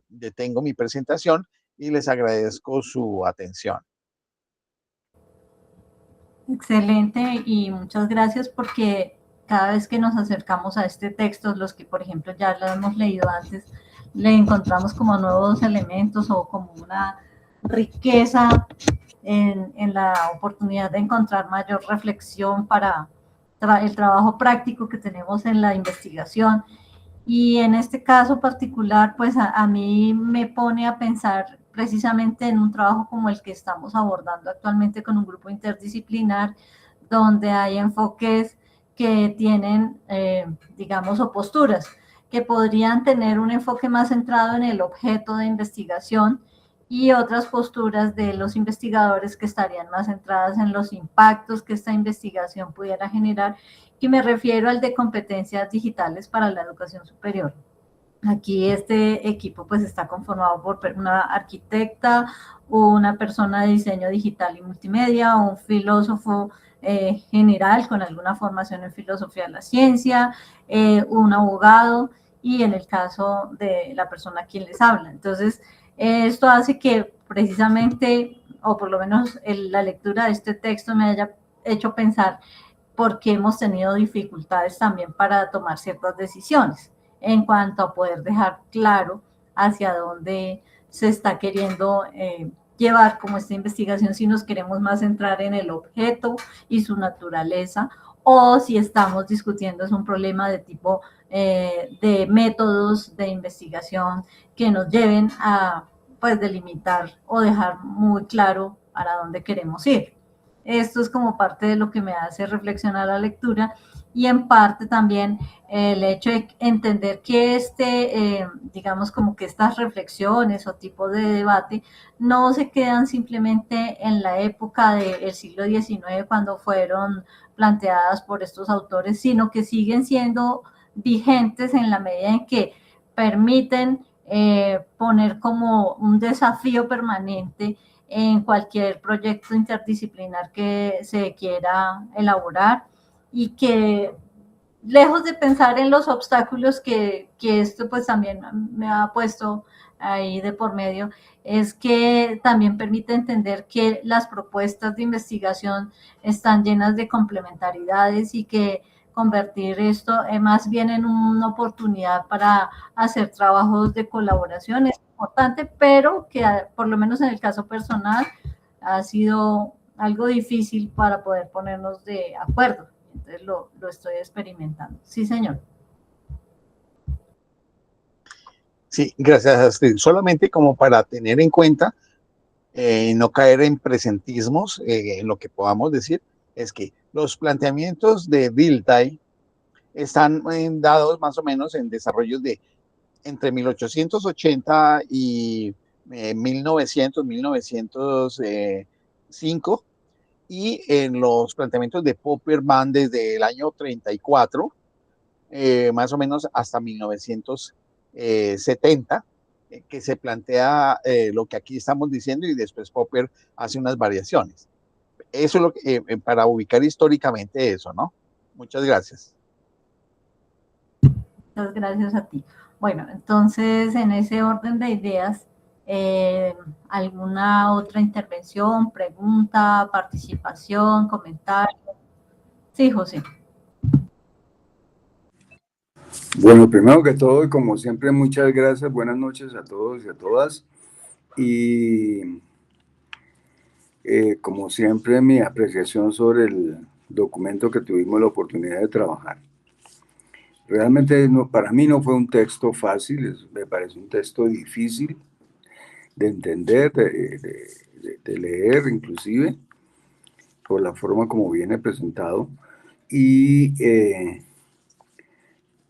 detengo mi presentación y les agradezco su atención. Excelente y muchas gracias porque cada vez que nos acercamos a este texto, los que por ejemplo ya lo hemos leído antes, le encontramos como nuevos elementos o como una riqueza en la oportunidad de encontrar mayor reflexión para el trabajo práctico que tenemos en la investigación. Y en este caso particular, pues a mí me pone a pensar precisamente en un trabajo como el que estamos abordando actualmente con un grupo interdisciplinar, donde hay enfoques que tienen, digamos, o posturas que podrían tener un enfoque más centrado en el objeto de investigación y otras posturas de los investigadores que estarían más centradas en los impactos que esta investigación pudiera generar, y me refiero al de competencias digitales para la educación superior. Aquí este equipo pues está conformado por una arquitecta, una persona de diseño digital y multimedia, un filósofo general con alguna formación en filosofía de la ciencia, un abogado y en el caso de la persona a quien les habla. Entonces, esto hace que precisamente, o por lo menos la lectura de este texto me haya hecho pensar porque hemos tenido dificultades también para tomar ciertas decisiones en cuanto a poder dejar claro hacia dónde se está queriendo llevar como esta investigación, si nos queremos más centrar en el objeto y su naturaleza, o si estamos discutiendo es un problema de tipo de métodos de investigación que nos lleven a pues delimitar o dejar muy claro para dónde queremos ir. Esto es como parte de lo que me hace reflexionar la lectura y en parte también el hecho de entender que digamos como que estas reflexiones o tipo de debate no se quedan simplemente en la época del siglo XIX cuando fueron planteadas por estos autores, sino que siguen siendo vigentes en la medida en que permiten poner como un desafío permanente en cualquier proyecto interdisciplinar que se quiera elaborar y que lejos de pensar en los obstáculos que esto pues también me ha puesto ahí de por medio, es que también permite entender que las propuestas de investigación están llenas de complementariedades y que convertir esto más bien en una oportunidad para hacer trabajos de colaboración es importante, pero que por lo menos en el caso personal ha sido algo difícil para poder ponernos de acuerdo. Entonces lo estoy experimentando. Sí, señor. Sí, gracias, Astrid. Solamente como para tener en cuenta, no caer en presentismos, en lo que podamos decir, es que los planteamientos de Dilthey están dados más o menos en desarrollos de entre 1880 y 1900, 1905, y en los planteamientos de Popper van desde el año 34, más o menos hasta 1970, que se plantea lo que aquí estamos diciendo y después Popper hace unas variaciones. Eso es lo que, para ubicar históricamente eso, ¿no? Muchas gracias. Muchas gracias a ti. Bueno, entonces en ese orden de ideas, ¿alguna otra intervención, pregunta, participación, comentario? Sí, José. Bueno, primero que todo, y como siempre, muchas gracias. Buenas noches a todos y a todas. Y como siempre, mi apreciación sobre el documento que tuvimos la oportunidad de trabajar. Realmente para mí no fue un texto fácil, me parece un texto difícil de entender, de leer inclusive, por la forma como viene presentado. Y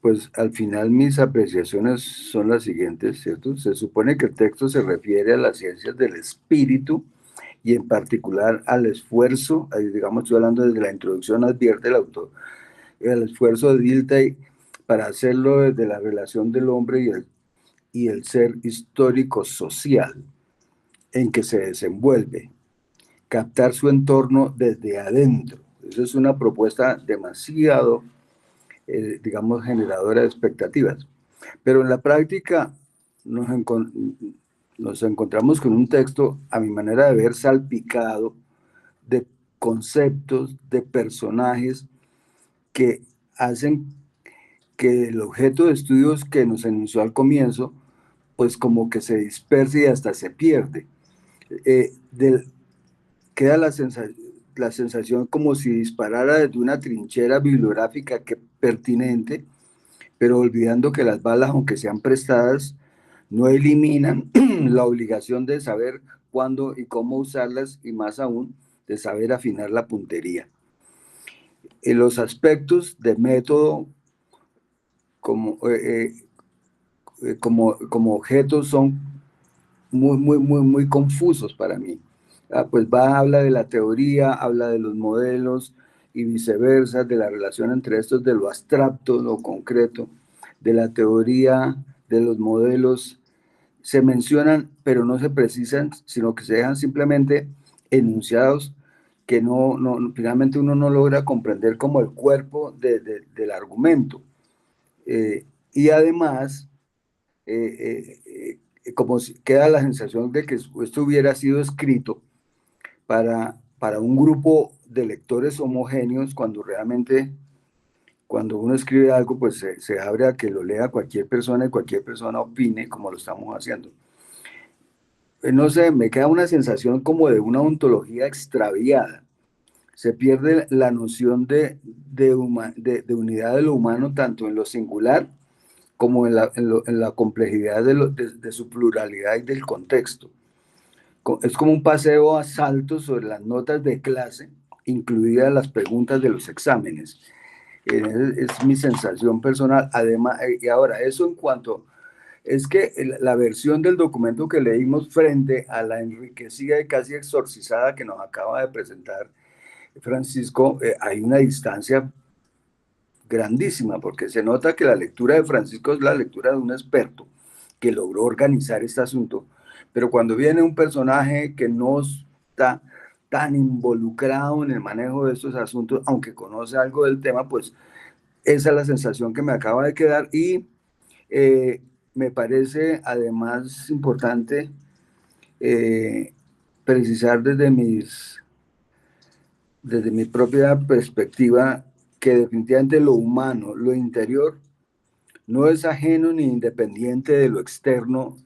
pues al final mis apreciaciones son las siguientes, ¿cierto? Se supone que el texto se refiere a las ciencias del espíritu y en particular al esfuerzo, ahí digamos, estoy hablando desde la introducción, advierte el autor, el esfuerzo de Dilthey para hacerlo desde la relación del hombre y el ser histórico-social en que se desenvuelve, captar su entorno desde adentro. Eso es una propuesta demasiado, digamos, generadora de expectativas. Pero en la práctica nos encontramos con un texto, a mi manera de ver, salpicado de conceptos, de personajes que hacen que el objeto de estudios que nos enunció al comienzo, pues como que se disperse y hasta se pierde. Queda la sensación como si disparara desde una trinchera bibliográfica pertinente, pero olvidando que las balas, aunque sean prestadas, no eliminan la obligación de saber cuándo y cómo usarlas y más aún de saber afinar la puntería. En los aspectos de método como objetos son muy confusos para mí. Pues habla de la teoría, habla de los modelos y viceversa, de la relación entre estos, de lo abstracto, lo concreto, de la teoría, de los modelos. Se mencionan, pero no se precisan, sino que se dejan simplemente enunciados que finalmente uno no logra comprender como el cuerpo del argumento. Y además, como si queda la sensación de que esto hubiera sido escrito para un grupo de lectores homogéneos, cuando realmente, cuando uno escribe algo, pues se abre a que lo lea cualquier persona y cualquier persona opine como lo estamos haciendo. No sé, me queda una sensación como de una ontología extraviada. Se pierde la noción de unidad de lo humano, tanto en lo singular como en la complejidad de su pluralidad y del contexto. Es como un paseo a saltos sobre las notas de clase, incluidas las preguntas de los exámenes. Es mi sensación personal. Además, y ahora, eso en cuanto, es que la versión del documento que leímos frente a la enriquecida y casi exorcizada que nos acaba de presentar Francisco, hay una distancia grandísima, porque se nota que la lectura de Francisco es la lectura de un experto que logró organizar este asunto, pero cuando viene un personaje que no está tan involucrado en el manejo de estos asuntos, aunque conoce algo del tema, pues esa es la sensación que me acaba de quedar. Y me parece además importante precisar desde mi propia perspectiva que definitivamente lo humano, lo interior, no es ajeno ni independiente de lo externo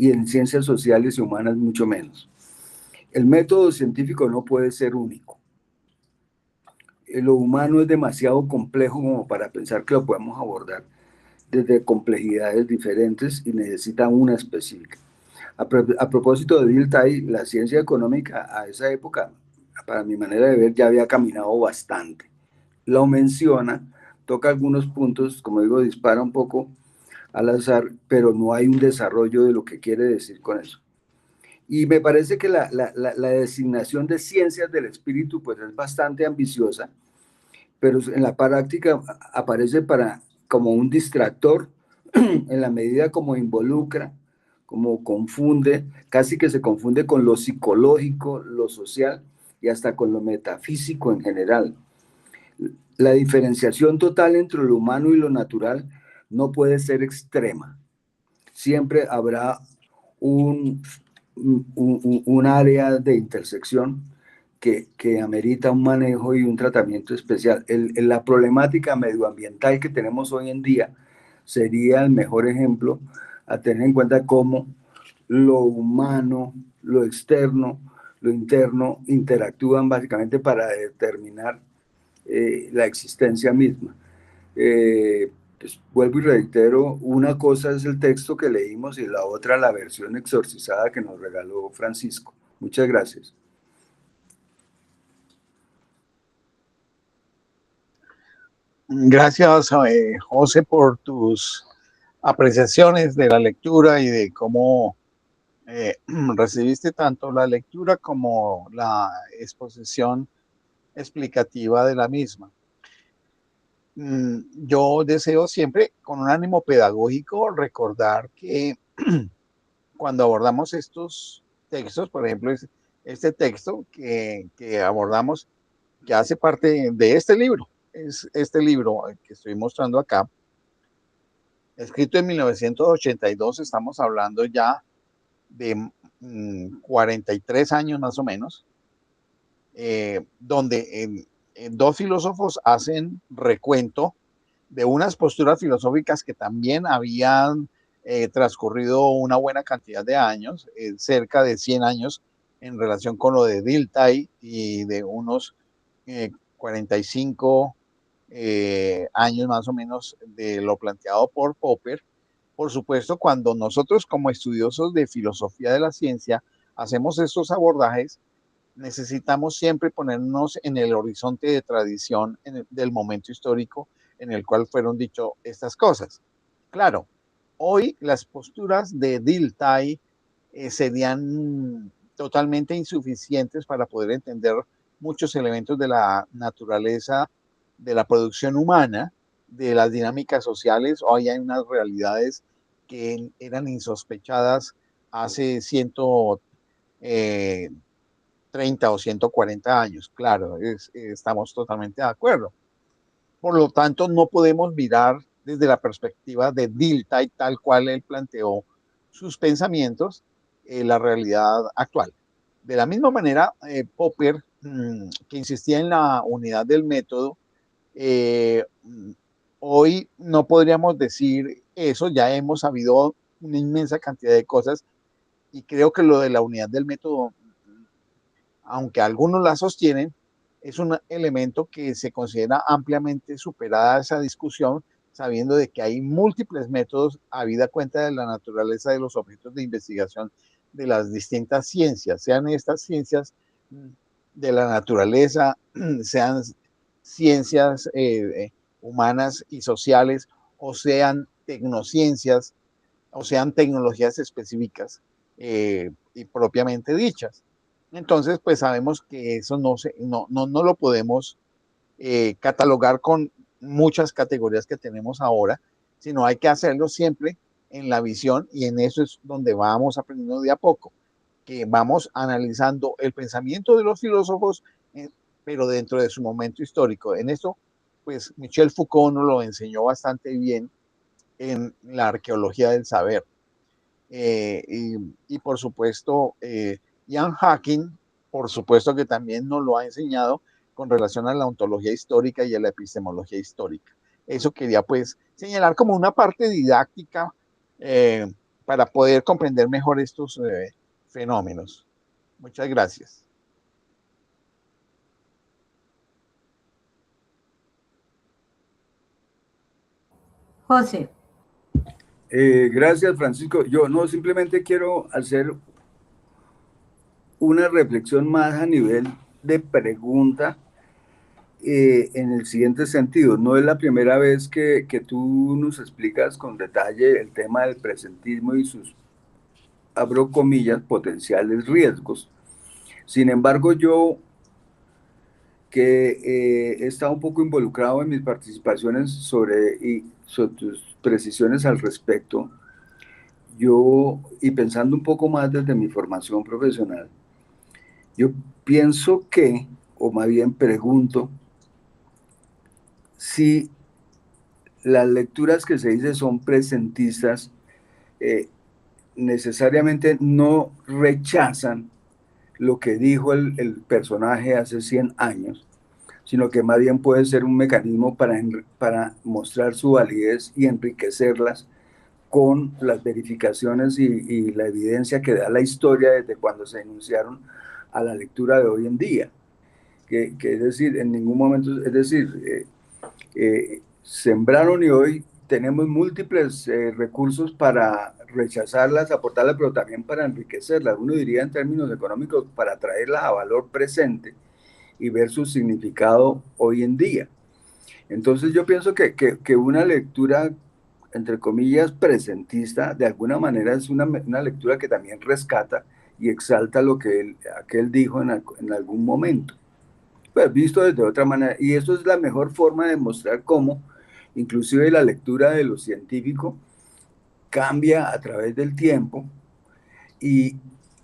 y en ciencias sociales y humanas mucho menos. El método científico no puede ser único. Lo humano es demasiado complejo como para pensar que lo podemos abordar desde complejidades diferentes y necesita una específica. A propósito de Dilthey, la ciencia económica a esa época, para mi manera de ver, ya había caminado bastante. Lo menciona, toca algunos puntos, como digo, dispara un poco al azar, pero no hay un desarrollo de lo que quiere decir con eso. Y me parece que la designación de ciencias del espíritu pues es bastante ambiciosa, pero en la práctica aparece como un distractor en la medida como involucra, como confunde, casi que se confunde con lo psicológico, lo social y hasta con lo metafísico en general. La diferenciación total entre lo humano y lo natural no puede ser extrema. Siempre habrá un área de intersección que amerita un manejo y un tratamiento especial. La problemática medioambiental que tenemos hoy en día sería el mejor ejemplo a tener en cuenta cómo lo humano, lo externo, lo interno interactúan básicamente para determinar la existencia misma. Pues vuelvo y reitero, una cosa es el texto que leímos y la otra la versión exorcizada que nos regaló Francisco. Muchas gracias. Gracias, José, por tus apreciaciones de la lectura y de cómo recibiste tanto la lectura como la exposición explicativa de la misma. Yo deseo siempre, con un ánimo pedagógico, recordar que cuando abordamos estos textos, por ejemplo, este texto que abordamos, que hace parte de este libro, es este libro que estoy mostrando acá, escrito en 1982, estamos hablando ya de 43 años más o menos, donde dos filósofos hacen recuento de unas posturas filosóficas que también habían transcurrido una buena cantidad de años, cerca de 100 años, en relación con lo de Dilthey y de unos 45 años más o menos de lo planteado por Popper. Por supuesto, cuando nosotros como estudiosos de filosofía de la ciencia hacemos estos abordajes, necesitamos siempre ponernos en el horizonte de tradición del momento histórico en el cual fueron dicho estas cosas. Claro, hoy las posturas de Dilthey serían totalmente insuficientes para poder entender muchos elementos de la naturaleza, de la producción humana, de las dinámicas sociales. Hoy hay unas realidades que eran insospechadas hace 130 o 140 años. Claro, estamos totalmente de acuerdo. Por lo tanto, no podemos mirar desde la perspectiva de Dilthey, tal cual él planteó sus pensamientos, la realidad actual. De la misma manera, Popper, que insistía en la unidad del método, hoy no podríamos decir eso, ya hemos sabido una inmensa cantidad de cosas y creo que lo de la unidad del método, aunque algunos la sostienen, es un elemento que se considera ampliamente superada esa discusión, sabiendo de que hay múltiples métodos habida cuenta de la naturaleza de los objetos de investigación de las distintas ciencias, sean estas ciencias de la naturaleza, sean ciencias humanas y sociales, o sean tecnociencias, o sean tecnologías específicas y propiamente dichas. Entonces, pues sabemos que eso no lo podemos catalogar con muchas categorías que tenemos ahora, sino hay que hacerlo siempre en la visión y en eso es donde vamos aprendiendo de a poco, que vamos analizando el pensamiento de los filósofos, pero dentro de su momento histórico. En eso, pues Michel Foucault nos lo enseñó bastante bien en la arqueología del saber. Y por supuesto, Ian Hacking, por supuesto que también nos lo ha enseñado con relación a la ontología histórica y a la epistemología histórica. Eso quería pues señalar como una parte didáctica para poder comprender mejor estos fenómenos. Muchas gracias. José. Gracias, Francisco. Yo no simplemente quiero hacer una reflexión más a nivel de pregunta en el siguiente sentido. No es la primera vez que tú nos explicas con detalle el tema del presentismo y sus, abro comillas, potenciales riesgos. Sin embargo, yo que he estado un poco involucrado en mis participaciones sobre tus precisiones al respecto, yo, y pensando un poco más desde mi formación profesional, yo pienso que, o más bien pregunto, si las lecturas que se dice son presentistas, necesariamente no rechazan lo que dijo el personaje hace 100 años, sino que más bien puede ser un mecanismo para mostrar su validez y enriquecerlas con las verificaciones y la evidencia que da la historia desde cuando se enunciaron a la lectura de hoy en día. Que es decir, en ningún momento, es decir, sembraron y hoy tenemos múltiples recursos para rechazarlas, aportarlas, pero también para enriquecerlas. Uno diría en términos económicos, para traerlas a valor presente y ver su significado hoy en día. Entonces yo pienso que una lectura, entre comillas, presentista, de alguna manera es una lectura que también rescata y exalta lo que aquel dijo en algún momento. Pues visto desde otra manera, y eso es la mejor forma de mostrar cómo inclusive la lectura de lo científico cambia a través del tiempo y,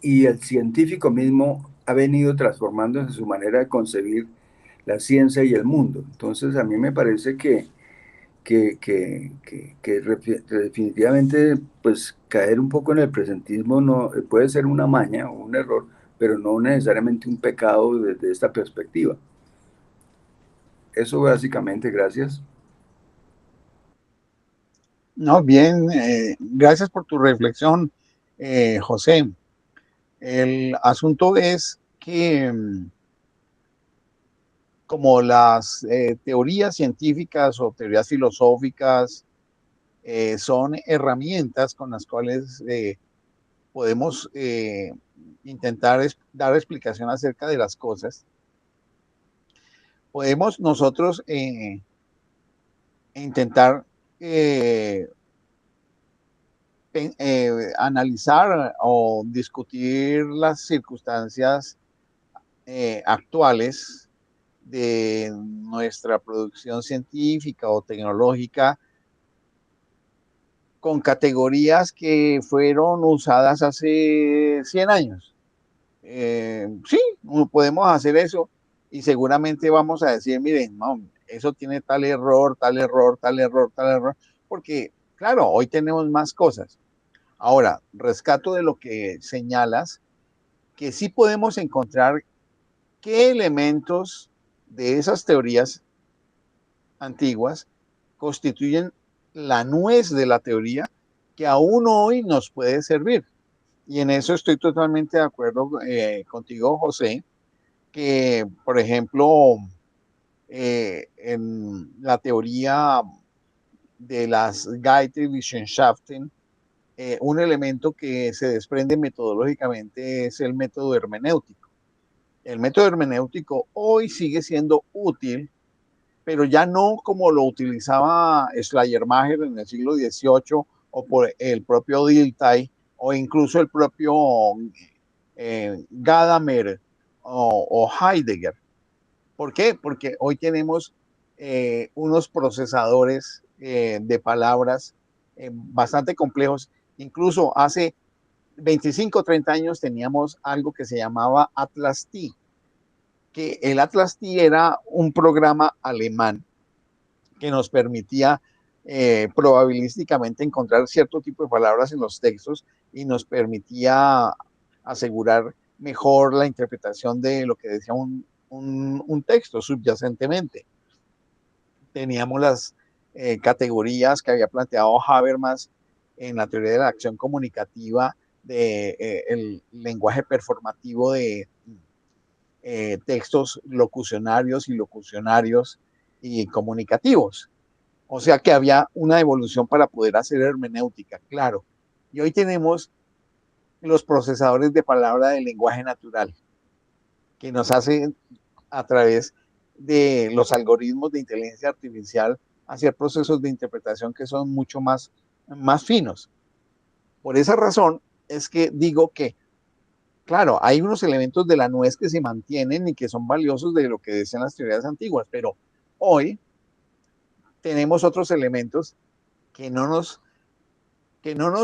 y el científico mismo ha venido transformándose en su manera de concebir la ciencia y el mundo. Entonces a mí me parece que definitivamente pues caer un poco en el presentismo no, puede ser una maña o un error, pero no necesariamente un pecado desde esta perspectiva. Eso básicamente, gracias. No, bien, gracias por tu reflexión, José. El asunto es que como las teorías científicas o teorías filosóficas son herramientas con las cuales podemos intentar dar explicación acerca de las cosas, podemos nosotros intentar analizar o discutir las circunstancias actuales de nuestra producción científica o tecnológica con categorías que fueron usadas hace 100 años. Sí, podemos hacer eso y seguramente vamos a decir, miren, no, eso tiene tal error, tal error, tal error, tal error, porque claro, hoy tenemos más cosas. Ahora, rescato de lo que señalas, que sí podemos encontrar qué elementos de esas teorías antiguas constituyen la nuez de la teoría que aún hoy nos puede servir. Y en eso estoy totalmente de acuerdo contigo, José, que, por ejemplo, en la teoría de las Geisteswissenschaften, un elemento que se desprende metodológicamente es el método hermenéutico. El método hermenéutico hoy sigue siendo útil, pero ya no como lo utilizaba Schleiermacher en el siglo XVIII o por el propio Dilthey o incluso el propio Gadamer o Heidegger. ¿Por qué? Porque hoy tenemos unos procesadores de palabras bastante complejos. Incluso hace 25 o 30 años teníamos algo que se llamaba Atlas T, que el Atlas T era un programa alemán que nos permitía probabilísticamente encontrar cierto tipo de palabras en los textos y nos permitía asegurar mejor la interpretación de lo que decía un texto subyacentemente. Teníamos las categorías que había planteado Habermas en la teoría de la acción comunicativa, el lenguaje performativo de textos locucionarios y locucionarios y comunicativos. O sea que había una evolución para poder hacer hermenéutica, claro. Y hoy tenemos los procesadores de palabra del lenguaje natural, que nos hacen a través de los algoritmos de inteligencia artificial hacer procesos de interpretación que son mucho más finos. Por esa razón es que digo que, claro, hay unos elementos de la nuez que se mantienen y que son valiosos de lo que decían las teorías antiguas, pero hoy tenemos otros elementos que no nos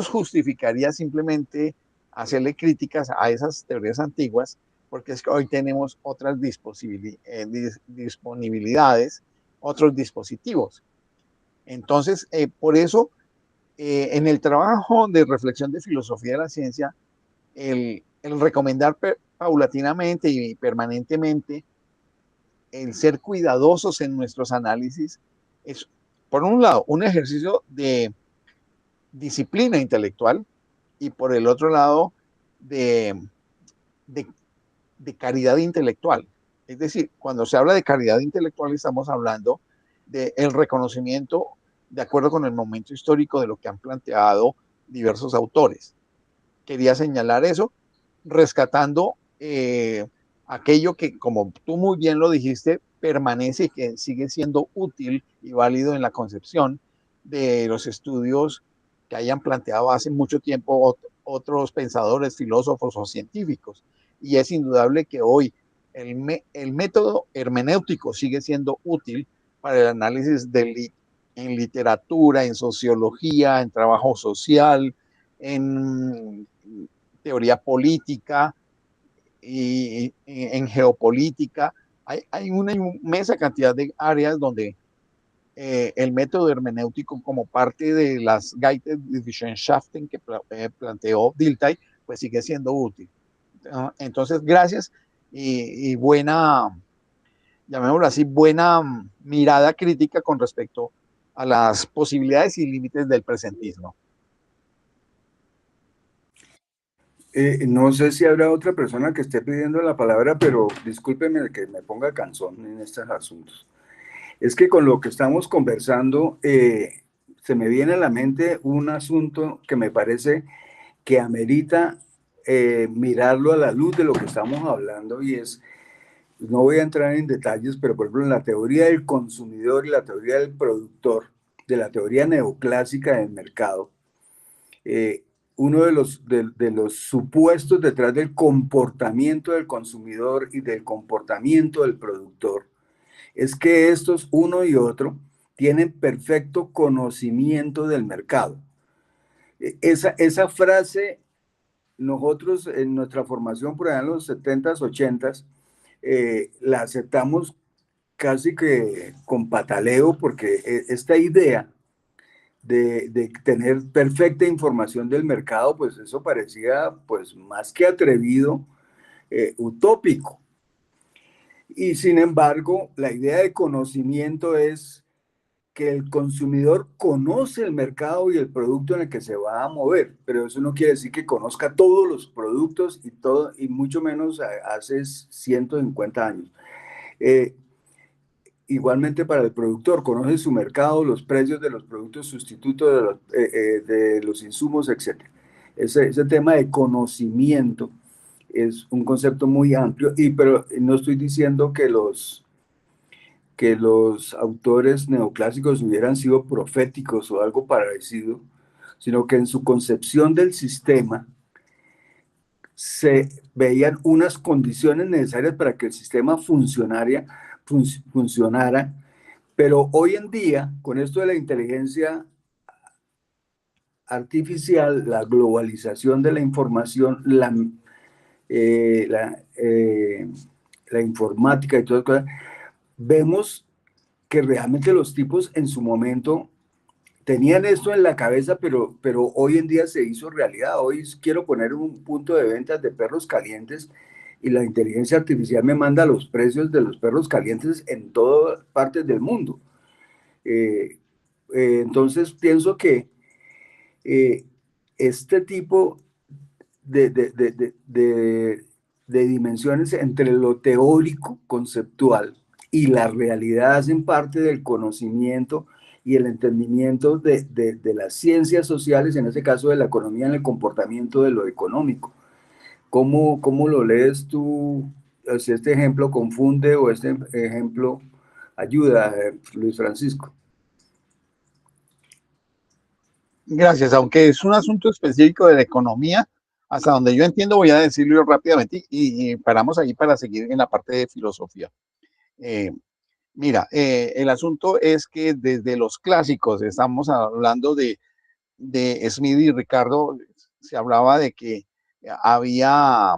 justificaría simplemente hacerle críticas a esas teorías antiguas, porque es que hoy tenemos otras disponibilidades, otros dispositivos. Entonces, por eso, en el trabajo de reflexión de filosofía de la ciencia, el recomendar paulatinamente y permanentemente el ser cuidadosos en nuestros análisis es, por un lado, un ejercicio de disciplina intelectual y por el otro lado, de, de, de caridad intelectual. Es decir, cuando se habla de caridad intelectual estamos hablando del reconocimiento de acuerdo con el momento histórico de lo que han planteado diversos autores. Quería señalar eso, rescatando aquello que, como tú muy bien lo dijiste, permanece y que sigue siendo útil y válido en la concepción de los estudios que hayan planteado hace mucho tiempo otros pensadores, filósofos o científicos. Y es indudable que hoy el método hermenéutico sigue siendo útil para el análisis en literatura, en sociología, en trabajo social, en teoría política y en geopolítica. Hay una inmensa cantidad de áreas donde el método hermenéutico como parte de las Geisteswissenschaften que planteó Dilthey, pues sigue siendo útil. Entonces, gracias y buena, llamémoslo así, buena mirada crítica con respecto a las posibilidades y límites del presentismo. No sé si habrá otra persona que esté pidiendo la palabra, pero discúlpeme que me ponga cansón en estos asuntos. Es que con lo que estamos conversando, se me viene a la mente un asunto que me parece que amerita mirarlo a la luz de lo que estamos hablando, y es, no voy a entrar en detalles, pero por ejemplo en la teoría del consumidor y la teoría del productor, de la teoría neoclásica del mercado, uno de los supuestos detrás del comportamiento del consumidor y del comportamiento del productor es que estos, uno y otro, tienen perfecto conocimiento del mercado. Esa frase, nosotros en nuestra formación por allá en los 70s, 80s, la aceptamos casi que con pataleo, porque esta idea de tener perfecta información del mercado, pues eso parecía pues más que atrevido, utópico. Y sin embargo, la idea de conocimiento es que el consumidor conoce el mercado y el producto en el que se va a mover, pero eso no quiere decir que conozca todos los productos y todo, y mucho menos hace 150 años. Igualmente para el productor, conoce su mercado, los precios de los productos sustitutos, de los insumos, etc. Ese tema de conocimiento es un concepto muy amplio, pero no estoy diciendo que los autores neoclásicos hubieran sido proféticos o algo parecido, sino que en su concepción del sistema se veían unas condiciones necesarias para que el sistema funcionara, pero hoy en día, con esto de la inteligencia artificial, la globalización de la información, la informática y todas las cosas, vemos que realmente los tipos en su momento tenían esto en la cabeza, pero hoy en día se hizo realidad. Hoy quiero poner un punto de ventas de perros calientes y la inteligencia artificial me manda los precios de los perros calientes en todas partes del mundo. Entonces pienso que este tipo de dimensiones entre lo teórico, conceptual, y la realidad hacen parte del conocimiento y el entendimiento de las ciencias sociales, en este caso de la economía, en el comportamiento de lo económico. ¿Cómo lo lees tú? Si este ejemplo confunde o este ejemplo ayuda, Luis Francisco. Gracias, aunque es un asunto específico de la economía, hasta donde yo entiendo voy a decirlo rápidamente y paramos ahí para seguir en la parte de filosofía. Mira, el asunto es que desde los clásicos, estamos hablando de Smith y Ricardo, se hablaba de que había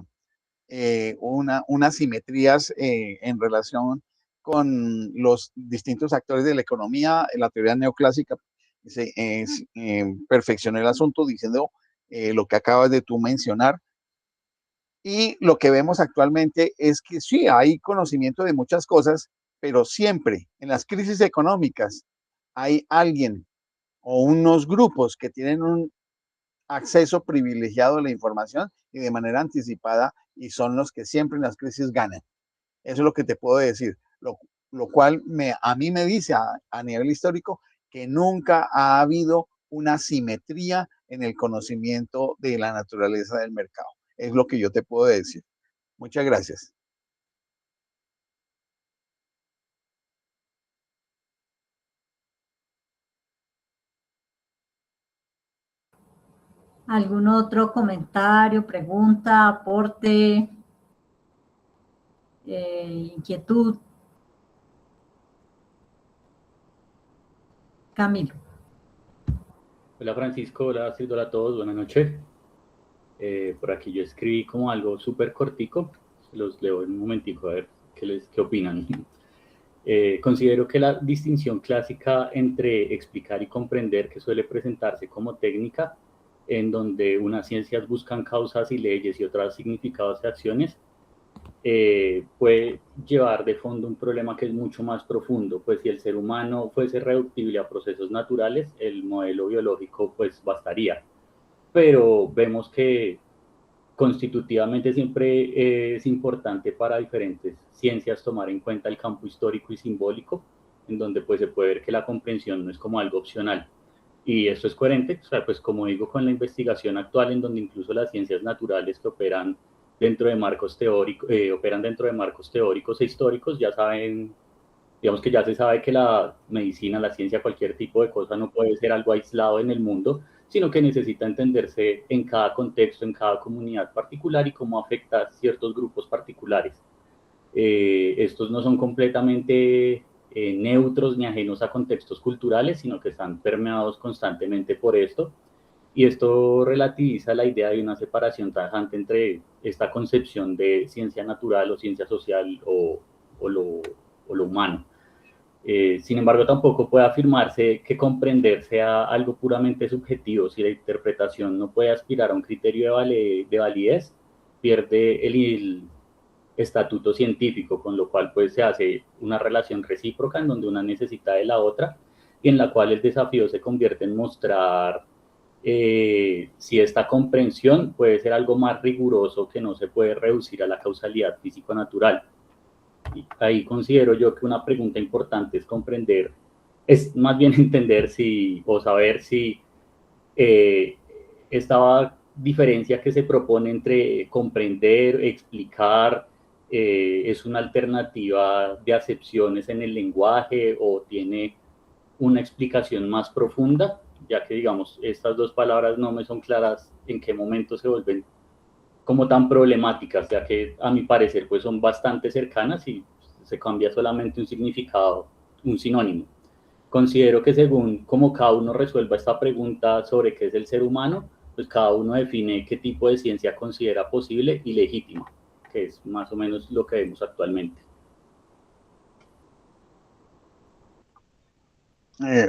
unas simetrías en relación con los distintos actores de la economía. La teoría neoclásica perfeccionó el asunto diciendo lo que acabas de tú mencionar. Y lo que vemos actualmente es que sí, hay conocimiento de muchas cosas, pero siempre en las crisis económicas hay alguien o unos grupos que tienen un acceso privilegiado a la información y de manera anticipada, y son los que siempre en las crisis ganan. Eso es lo que te puedo decir, lo cual a mí me dice a nivel histórico que nunca ha habido una simetría en el conocimiento de la naturaleza del mercado. Es lo que yo te puedo decir. Muchas gracias. ¿Algún otro comentario, pregunta, aporte, inquietud? Camilo. Hola Francisco, hola Silvia, hola a todos, buenas noches. Por aquí yo escribí como algo súper cortico, se los leo en un momentico a ver qué opinan. Considero que la distinción clásica entre explicar y comprender, que suele presentarse como técnica, en donde unas ciencias buscan causas y leyes y otras significados y acciones, puede llevar de fondo un problema que es mucho más profundo. Pues si el ser humano fuese reductible a procesos naturales, el modelo biológico pues bastaría. Pero vemos que constitutivamente siempre es importante para diferentes ciencias tomar en cuenta el campo histórico y simbólico, en donde pues se puede ver que la comprensión no es como algo opcional. Y esto es coherente, o sea, pues como digo, con la investigación actual, en donde incluso las ciencias naturales que operan dentro de marcos teóricos, e históricos, ya saben, digamos que ya se sabe que la medicina, la ciencia, cualquier tipo de cosa no puede ser algo aislado en el mundo, sino que necesita entenderse en cada contexto, en cada comunidad particular y cómo afecta a ciertos grupos particulares. Estos no son completamente neutros ni ajenos a contextos culturales, sino que están permeados constantemente por esto. Y esto relativiza la idea de una separación tajante entre esta concepción de ciencia natural o ciencia social o lo humano. Sin embargo, tampoco puede afirmarse que comprender sea algo puramente subjetivo. Si la interpretación no puede aspirar a un criterio de validez, pierde el estatuto científico, con lo cual pues se hace una relación recíproca en donde una necesita de la otra y en la cual el desafío se convierte en mostrar si esta comprensión puede ser algo más riguroso que no se puede reducir a la causalidad físico-natural. Y ahí considero yo que una pregunta importante es comprender, es más bien entender si, o saber si esta diferencia que se propone entre comprender, explicar, es una alternativa de acepciones en el lenguaje o tiene una explicación más profunda, ya que, digamos, estas dos palabras no me son claras en qué momento se vuelven como tan problemáticas, ya que a mi parecer pues son bastante cercanas y se cambia solamente un significado, un sinónimo. Considero que según como cada uno resuelva esta pregunta sobre qué es el ser humano, pues cada uno define qué tipo de ciencia considera posible y legítima, que es más o menos lo que vemos actualmente.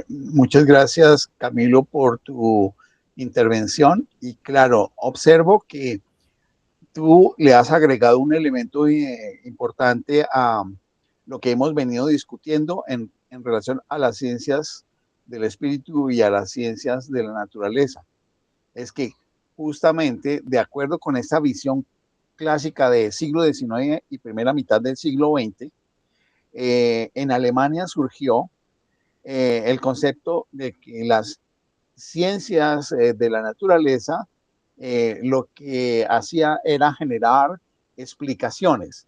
Muchas gracias, Camilo, por tu intervención. Y claro, observo que tú le has agregado un elemento importante a lo que hemos venido discutiendo en relación a las ciencias del espíritu y a las ciencias de la naturaleza. Es que justamente de acuerdo con esta visión clásica del siglo XIX y primera mitad del siglo XX, en Alemania surgió el concepto de que las ciencias de la naturaleza lo que hacía era generar explicaciones.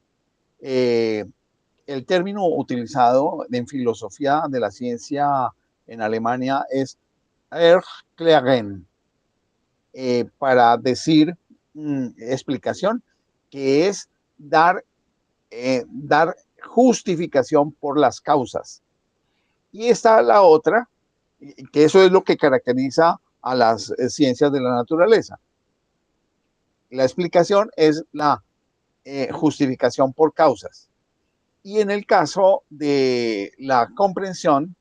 El término utilizado en filosofía de la ciencia en Alemania es Erklären, para decir explicación, que es dar justificación por las causas. Y está la otra, que eso es lo que caracteriza a las ciencias de la naturaleza. La explicación es la justificación por causas. Y en el caso de la comprensión,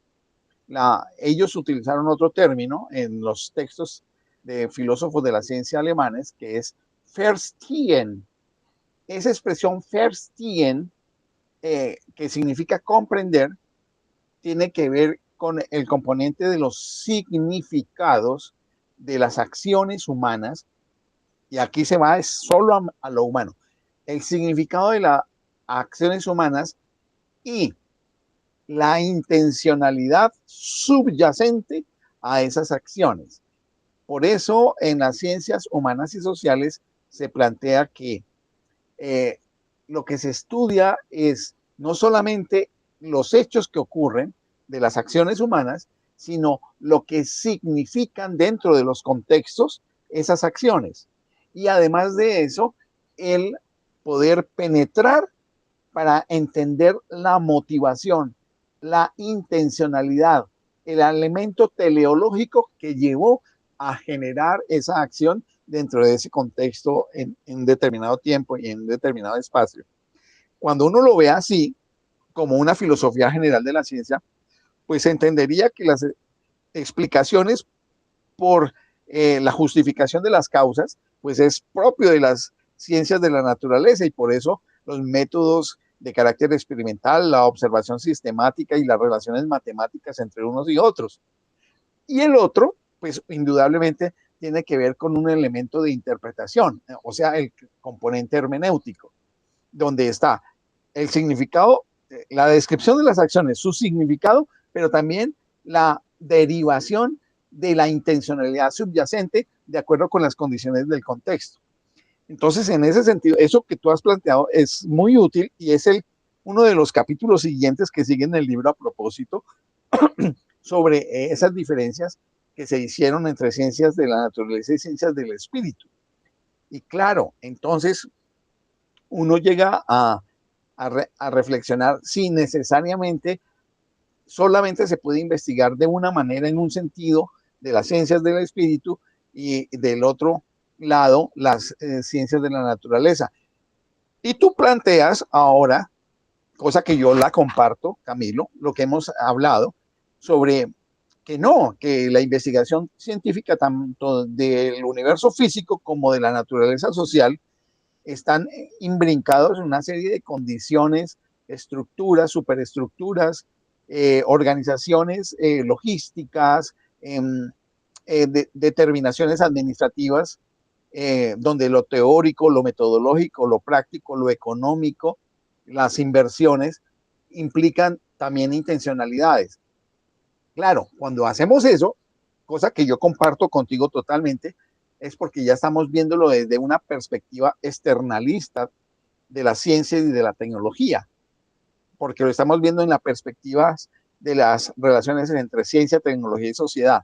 ellos utilizaron otro término en los textos de filósofos de la ciencia alemanes, que es Verstehen, esa expresión verstehen, que significa comprender, tiene que ver con el componente de los significados de las acciones humanas, y aquí se va solo a lo humano, el significado de las acciones humanas y la intencionalidad subyacente a esas acciones. Por eso en las ciencias humanas y sociales se plantea que lo que se estudia es no solamente los hechos que ocurren de las acciones humanas, sino lo que significan dentro de los contextos esas acciones. Y además de eso, el poder penetrar para entender la motivación, la intencionalidad, el elemento teleológico que llevó a generar esa acción dentro de ese contexto en determinado tiempo y en determinado espacio. Cuando uno lo ve así, como una filosofía general de la ciencia, pues entendería que las explicaciones por la justificación de las causas, pues es propio de las ciencias de la naturaleza, y por eso los métodos de carácter experimental, la observación sistemática y las relaciones matemáticas entre unos y otros. Y el otro, pues indudablemente tiene que ver con un elemento de interpretación, o sea, el componente hermenéutico, donde está el significado, la descripción de las acciones, su significado, pero también la derivación de la intencionalidad subyacente de acuerdo con las condiciones del contexto. Entonces, en ese sentido, eso que tú has planteado es muy útil, y es uno de los capítulos siguientes que siguen el libro a propósito sobre esas diferencias que se hicieron entre ciencias de la naturaleza y ciencias del espíritu. Y claro, entonces uno llega a reflexionar si necesariamente solamente se puede investigar de una manera en un sentido de las ciencias del espíritu y del otro lado las ciencias de la naturaleza. Y tú planteas ahora, cosa que yo la comparto, Camilo, lo que hemos hablado sobre que no, que la investigación científica tanto del universo físico como de la naturaleza social están imbrincados en una serie de condiciones, estructuras, superestructuras, organizaciones logísticas, determinaciones administrativas, donde lo teórico, lo metodológico, lo práctico, lo económico, las inversiones implican también intencionalidades. Claro, cuando hacemos eso, cosa que yo comparto contigo totalmente, es porque ya estamos viéndolo desde una perspectiva externalista de la ciencia y de la tecnología, porque lo estamos viendo en la perspectiva de las relaciones entre ciencia, tecnología y sociedad.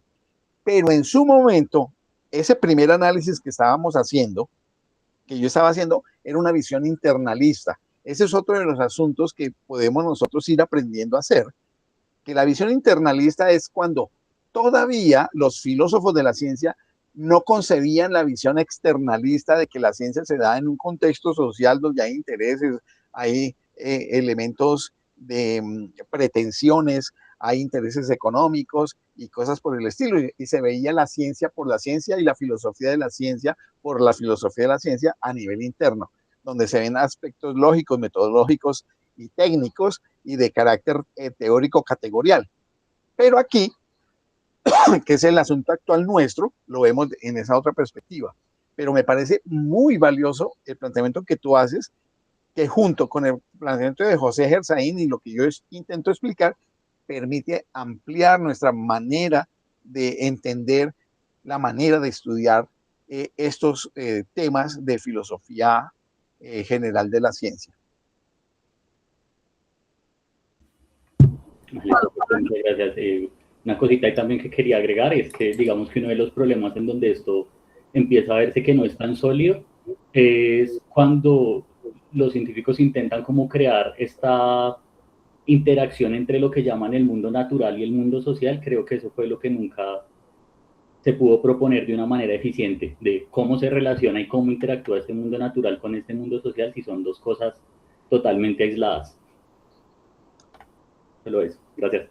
Pero en su momento, ese primer análisis que estábamos haciendo, que yo estaba haciendo, era una visión internalista. Ese es otro de los asuntos que podemos nosotros ir aprendiendo a hacer, que la visión internalista es cuando todavía los filósofos de la ciencia no concebían la visión externalista de que la ciencia se da en un contexto social donde hay intereses, hay elementos de pretensiones, hay intereses económicos y cosas por el estilo, y se veía la ciencia por la ciencia y la filosofía de la ciencia por la filosofía de la ciencia a nivel interno, donde se ven aspectos lógicos, metodológicos y técnicos y de carácter teórico categorial. Pero aquí, que es el asunto actual nuestro, lo vemos en esa otra perspectiva. Pero me parece muy valioso el planteamiento que tú haces, que junto con el planteamiento de José Gersaín y lo que yo intento explicar, permite ampliar nuestra manera de entender, la manera de estudiar estos temas de filosofía general de la ciencia. Muchas gracias. Una cosita ahí también que quería agregar es que digamos que uno de los problemas en donde esto empieza a verse que no es tan sólido es cuando los científicos intentan como crear esta interacción entre lo que llaman el mundo natural y el mundo social. Creo que eso fue lo que nunca se pudo proponer de una manera eficiente, de cómo se relaciona y cómo interactúa este mundo natural con este mundo social si son dos cosas totalmente aisladas. Solo eso. Gracias.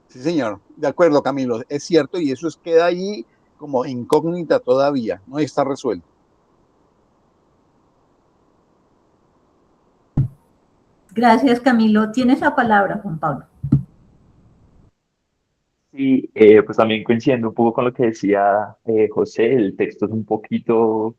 Sí, señor. De acuerdo, Camilo. Es cierto, y eso queda ahí como incógnita todavía. No está resuelto. Gracias, Camilo. Tienes la palabra, Juan Pablo. Sí, pues también coincidiendo un poco con lo que decía José, el texto es un poquito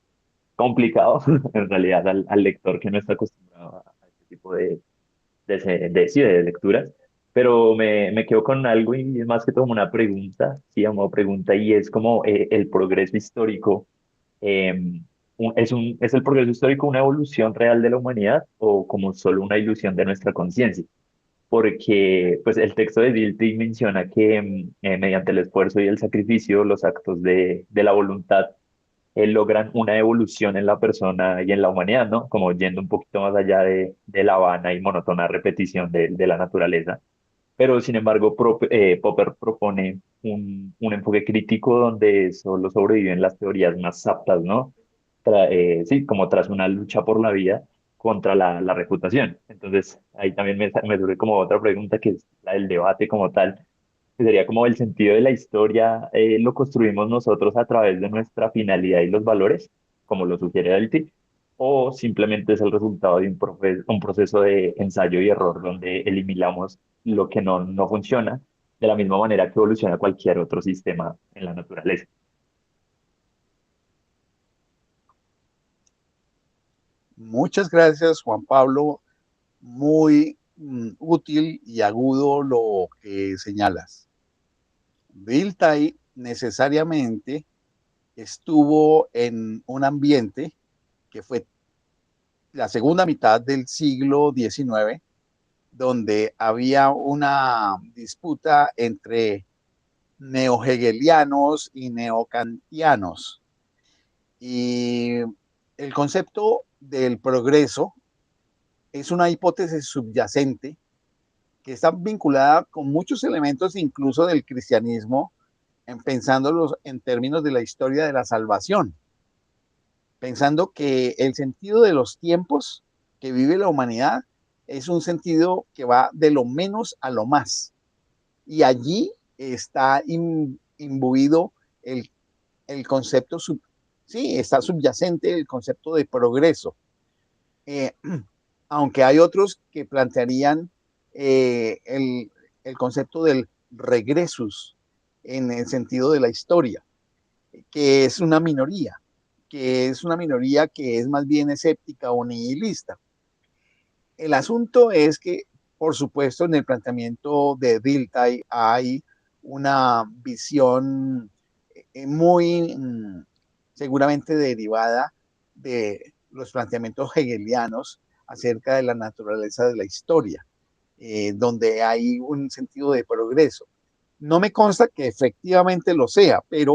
complicado en realidad al lector que no está acostumbrado a este tipo sí, de lecturas, pero me quedo con algo y es más que todo como una pregunta, sí, como pregunta, y es como el progreso histórico, eh, ¿es el progreso histórico una evolución real de la humanidad o como solo una ilusión de nuestra conciencia? Porque pues el texto de Dilthey menciona que mediante el esfuerzo y el sacrificio, los actos de la voluntad logran una evolución en la persona y en la humanidad, ¿no? Como yendo un poquito más allá de la vana y monótona repetición de la naturaleza. Pero sin embargo, Popper propone un enfoque crítico donde solo sobreviven las teorías más aptas, ¿no? Sí, como tras una lucha por la vida contra la reputación. Entonces, ahí también me surge como otra pregunta que es la del debate como tal, que sería como el sentido de la historia, lo construimos nosotros a través de nuestra finalidad y los valores, como lo sugiere Delty, o simplemente es el resultado de un proceso de ensayo y error donde eliminamos lo que no funciona, de la misma manera que evoluciona cualquier otro sistema en la naturaleza. Muchas gracias, Juan Pablo. Muy útil y agudo lo que señalas. Dilthey necesariamente estuvo en un ambiente que fue la segunda mitad del siglo XIX, donde había una disputa entre neohegelianos y neokantianos. Y el concepto del progreso es una hipótesis subyacente que está vinculada con muchos elementos incluso del cristianismo, pensándolos en términos de la historia de la salvación, pensando que el sentido de los tiempos que vive la humanidad es un sentido que va de lo menos a lo más. Y allí está imbuido el concepto, sí, está subyacente el concepto de progreso. Eh, aunque hay otros que plantearían el concepto del regresus en el sentido de la historia, que es una minoría, que es más bien escéptica o nihilista. El asunto es que, por supuesto, en el planteamiento de Dilthey hay una visión muy seguramente derivada de los planteamientos hegelianos acerca de la naturaleza de la historia, donde hay un sentido de progreso. No me consta que efectivamente lo sea, pero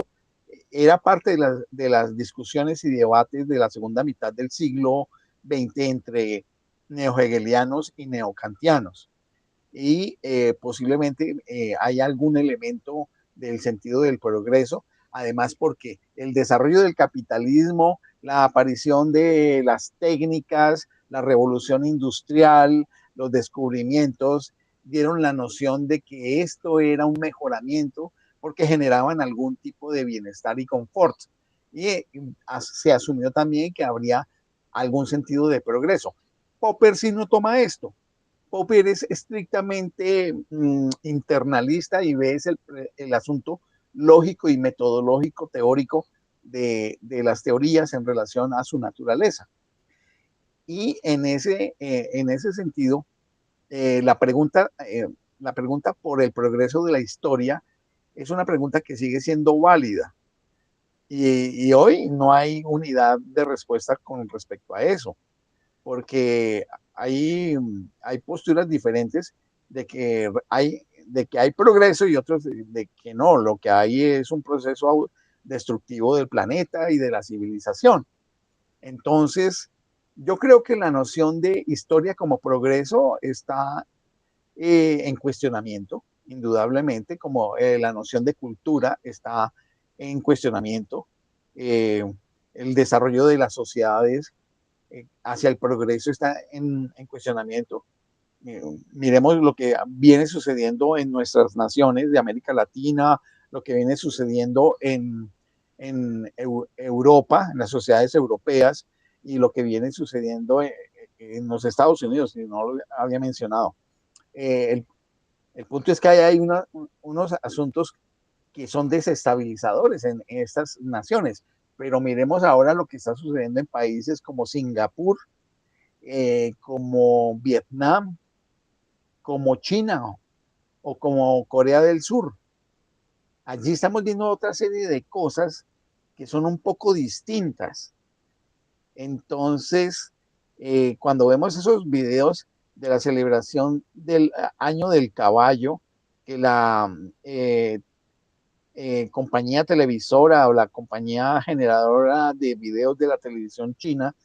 era parte de las discusiones y debates de la segunda mitad del siglo XX entre neohegelianos y neokantianos. Y posiblemente hay algún elemento del sentido del progreso, además porque el desarrollo del capitalismo, la aparición de las técnicas, la revolución industrial, los descubrimientos, dieron la noción de que esto era un mejoramiento porque generaban algún tipo de bienestar y confort. Y se asumió también que habría algún sentido de progreso. Popper sí no toma esto. Popper es estrictamente internalista y ve el asunto lógico y metodológico teórico de las teorías en relación a su naturaleza. Y en ese sentido, la pregunta por el progreso de la historia es una pregunta que sigue siendo válida. Y hoy no hay unidad de respuesta con respecto a eso, porque hay posturas diferentes de que hay progreso y otros de que no. Lo que hay es un proceso destructivo del planeta y de la civilización. Entonces, yo creo que la noción de historia como progreso está en cuestionamiento, indudablemente, como la noción de cultura está en cuestionamiento. El desarrollo de las sociedades hacia el progreso está en cuestionamiento. Miremos lo que viene sucediendo en nuestras naciones de América Latina, lo que viene sucediendo en Europa, en las sociedades europeas, y lo que viene sucediendo en los Estados Unidos, si no lo había mencionado. El punto es que hay unos asuntos que son desestabilizadores en estas naciones, pero miremos ahora lo que está sucediendo en países como Singapur, como Vietnam, como China o como Corea del Sur. Allí estamos viendo otra serie de cosas que son un poco distintas. Entonces, cuando vemos esos videos de la celebración del año del caballo, que la compañía televisora o la compañía generadora de videos de la televisión china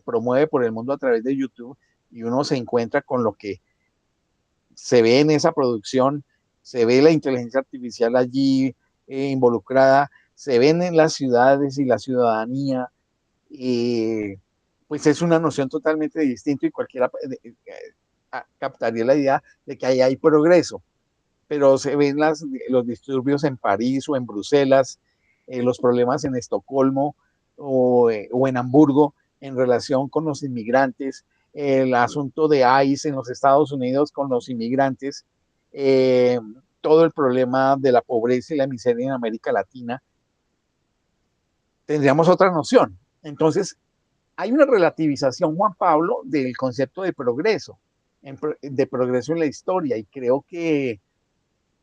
promueve por el mundo a través de YouTube, y uno se encuentra con lo que se ve en esa producción, se ve la inteligencia artificial allí involucrada, se ven en las ciudades y la ciudadanía, pues es una noción totalmente distinta, y cualquiera captaría la idea de que ahí hay progreso, pero se ven los disturbios en París o en Bruselas, los problemas en Estocolmo o en Hamburgo en relación con los inmigrantes, el asunto de ICE en los Estados Unidos con los inmigrantes, todo el problema de la pobreza y la miseria en América Latina, tendríamos otra noción. Entonces, hay una relativización, Juan Pablo, del concepto de progreso, de progreso en la historia, y creo que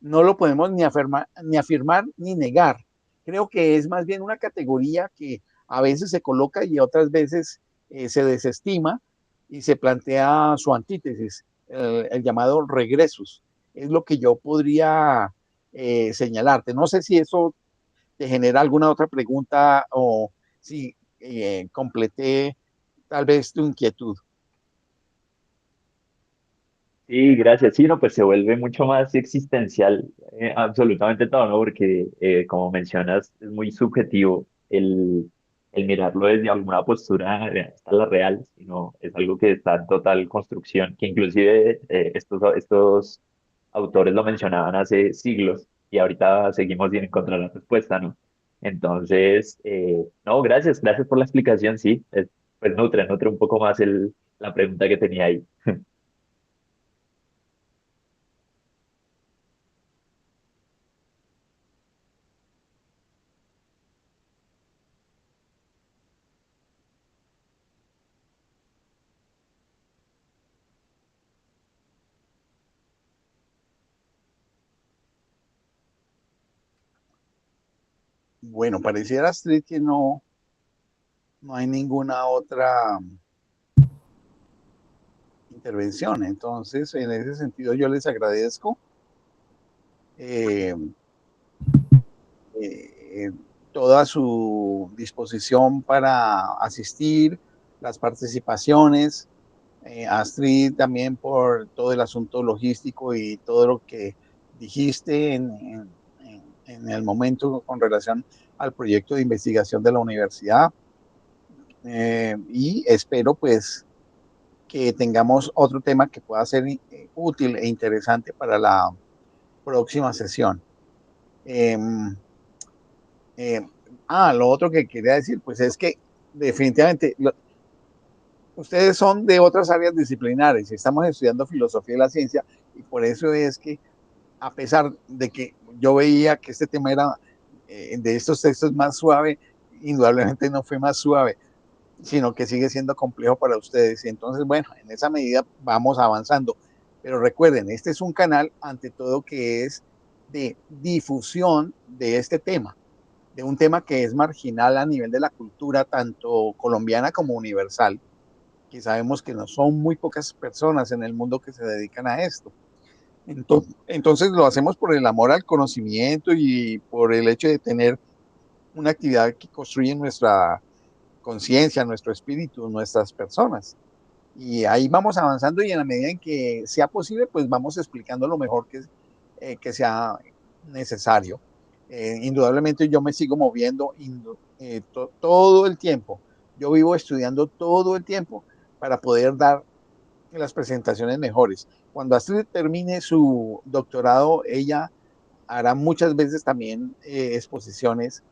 no lo podemos ni afirmar ni negar. Creo que es más bien una categoría que a veces se coloca y otras veces se desestima, y se plantea su antítesis, el llamado regresus. Es lo que yo podría señalarte. No sé si eso te genera alguna otra pregunta, o si completé tal vez tu inquietud. Sí, gracias. Sí, no, pues se vuelve mucho más existencial, absolutamente todo, ¿no? Porque, como mencionas, es muy subjetivo el mirarlo desde alguna postura hasta la real, sino es algo que está en total construcción, que inclusive estos autores lo mencionaban hace siglos y ahorita seguimos sin encontrar la respuesta, ¿no? Entonces, no, gracias por la explicación, sí, pues nutre un poco más la pregunta que tenía ahí. Bueno, pareciera, Astrid, que no hay ninguna otra intervención. Entonces, en ese sentido, yo les agradezco eh, eh, toda su disposición para asistir, las participaciones. Astrid, también por todo el asunto logístico y todo lo que dijiste en el momento con relación al proyecto de investigación de la universidad. Y espero pues que tengamos otro tema que pueda ser útil e interesante para la próxima sesión. Eh, eh, lo otro que quería decir, pues es que definitivamente ustedes son de otras áreas disciplinares y estamos estudiando filosofía de la ciencia, y por eso es que, a pesar de que yo veía que este tema era de estos textos más suave, indudablemente no fue más suave, sino que sigue siendo complejo para ustedes. Y entonces, bueno, en esa medida vamos avanzando. Pero recuerden, este es un canal, ante todo, que es de difusión de este tema, de un tema que es marginal a nivel de la cultura, tanto colombiana como universal, que sabemos que no son muy pocas personas en el mundo que se dedican a esto. Entonces lo hacemos por el amor al conocimiento y por el hecho de tener una actividad que construye nuestra conciencia, nuestro espíritu, nuestras personas. Y ahí vamos avanzando, y en la medida en que sea posible, pues vamos explicando lo mejor que sea necesario. Indudablemente yo me sigo moviendo todo el tiempo. Yo vivo estudiando todo el tiempo para poder dar las presentaciones mejores. Cuando Astrid termine su doctorado, ella hará muchas veces también exposiciones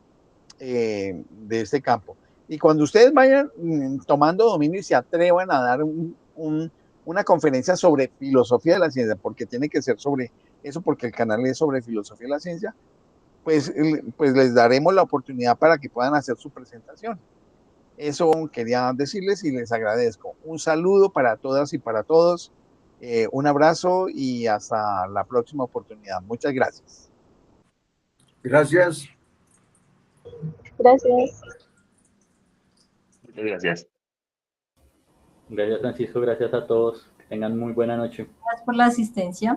de este campo. Y cuando ustedes vayan tomando dominio y se atrevan a dar una conferencia sobre filosofía de la ciencia, porque tiene que ser sobre eso, porque el canal es sobre filosofía de la ciencia, pues les daremos la oportunidad para que puedan hacer su presentación. Eso quería decirles y les agradezco. Un saludo para todas y para todos. Un abrazo y hasta la próxima oportunidad. Muchas gracias. Gracias. Gracias. Muchas gracias. Gracias, Francisco. Gracias a todos. Que tengan muy buena noche. Gracias por la asistencia.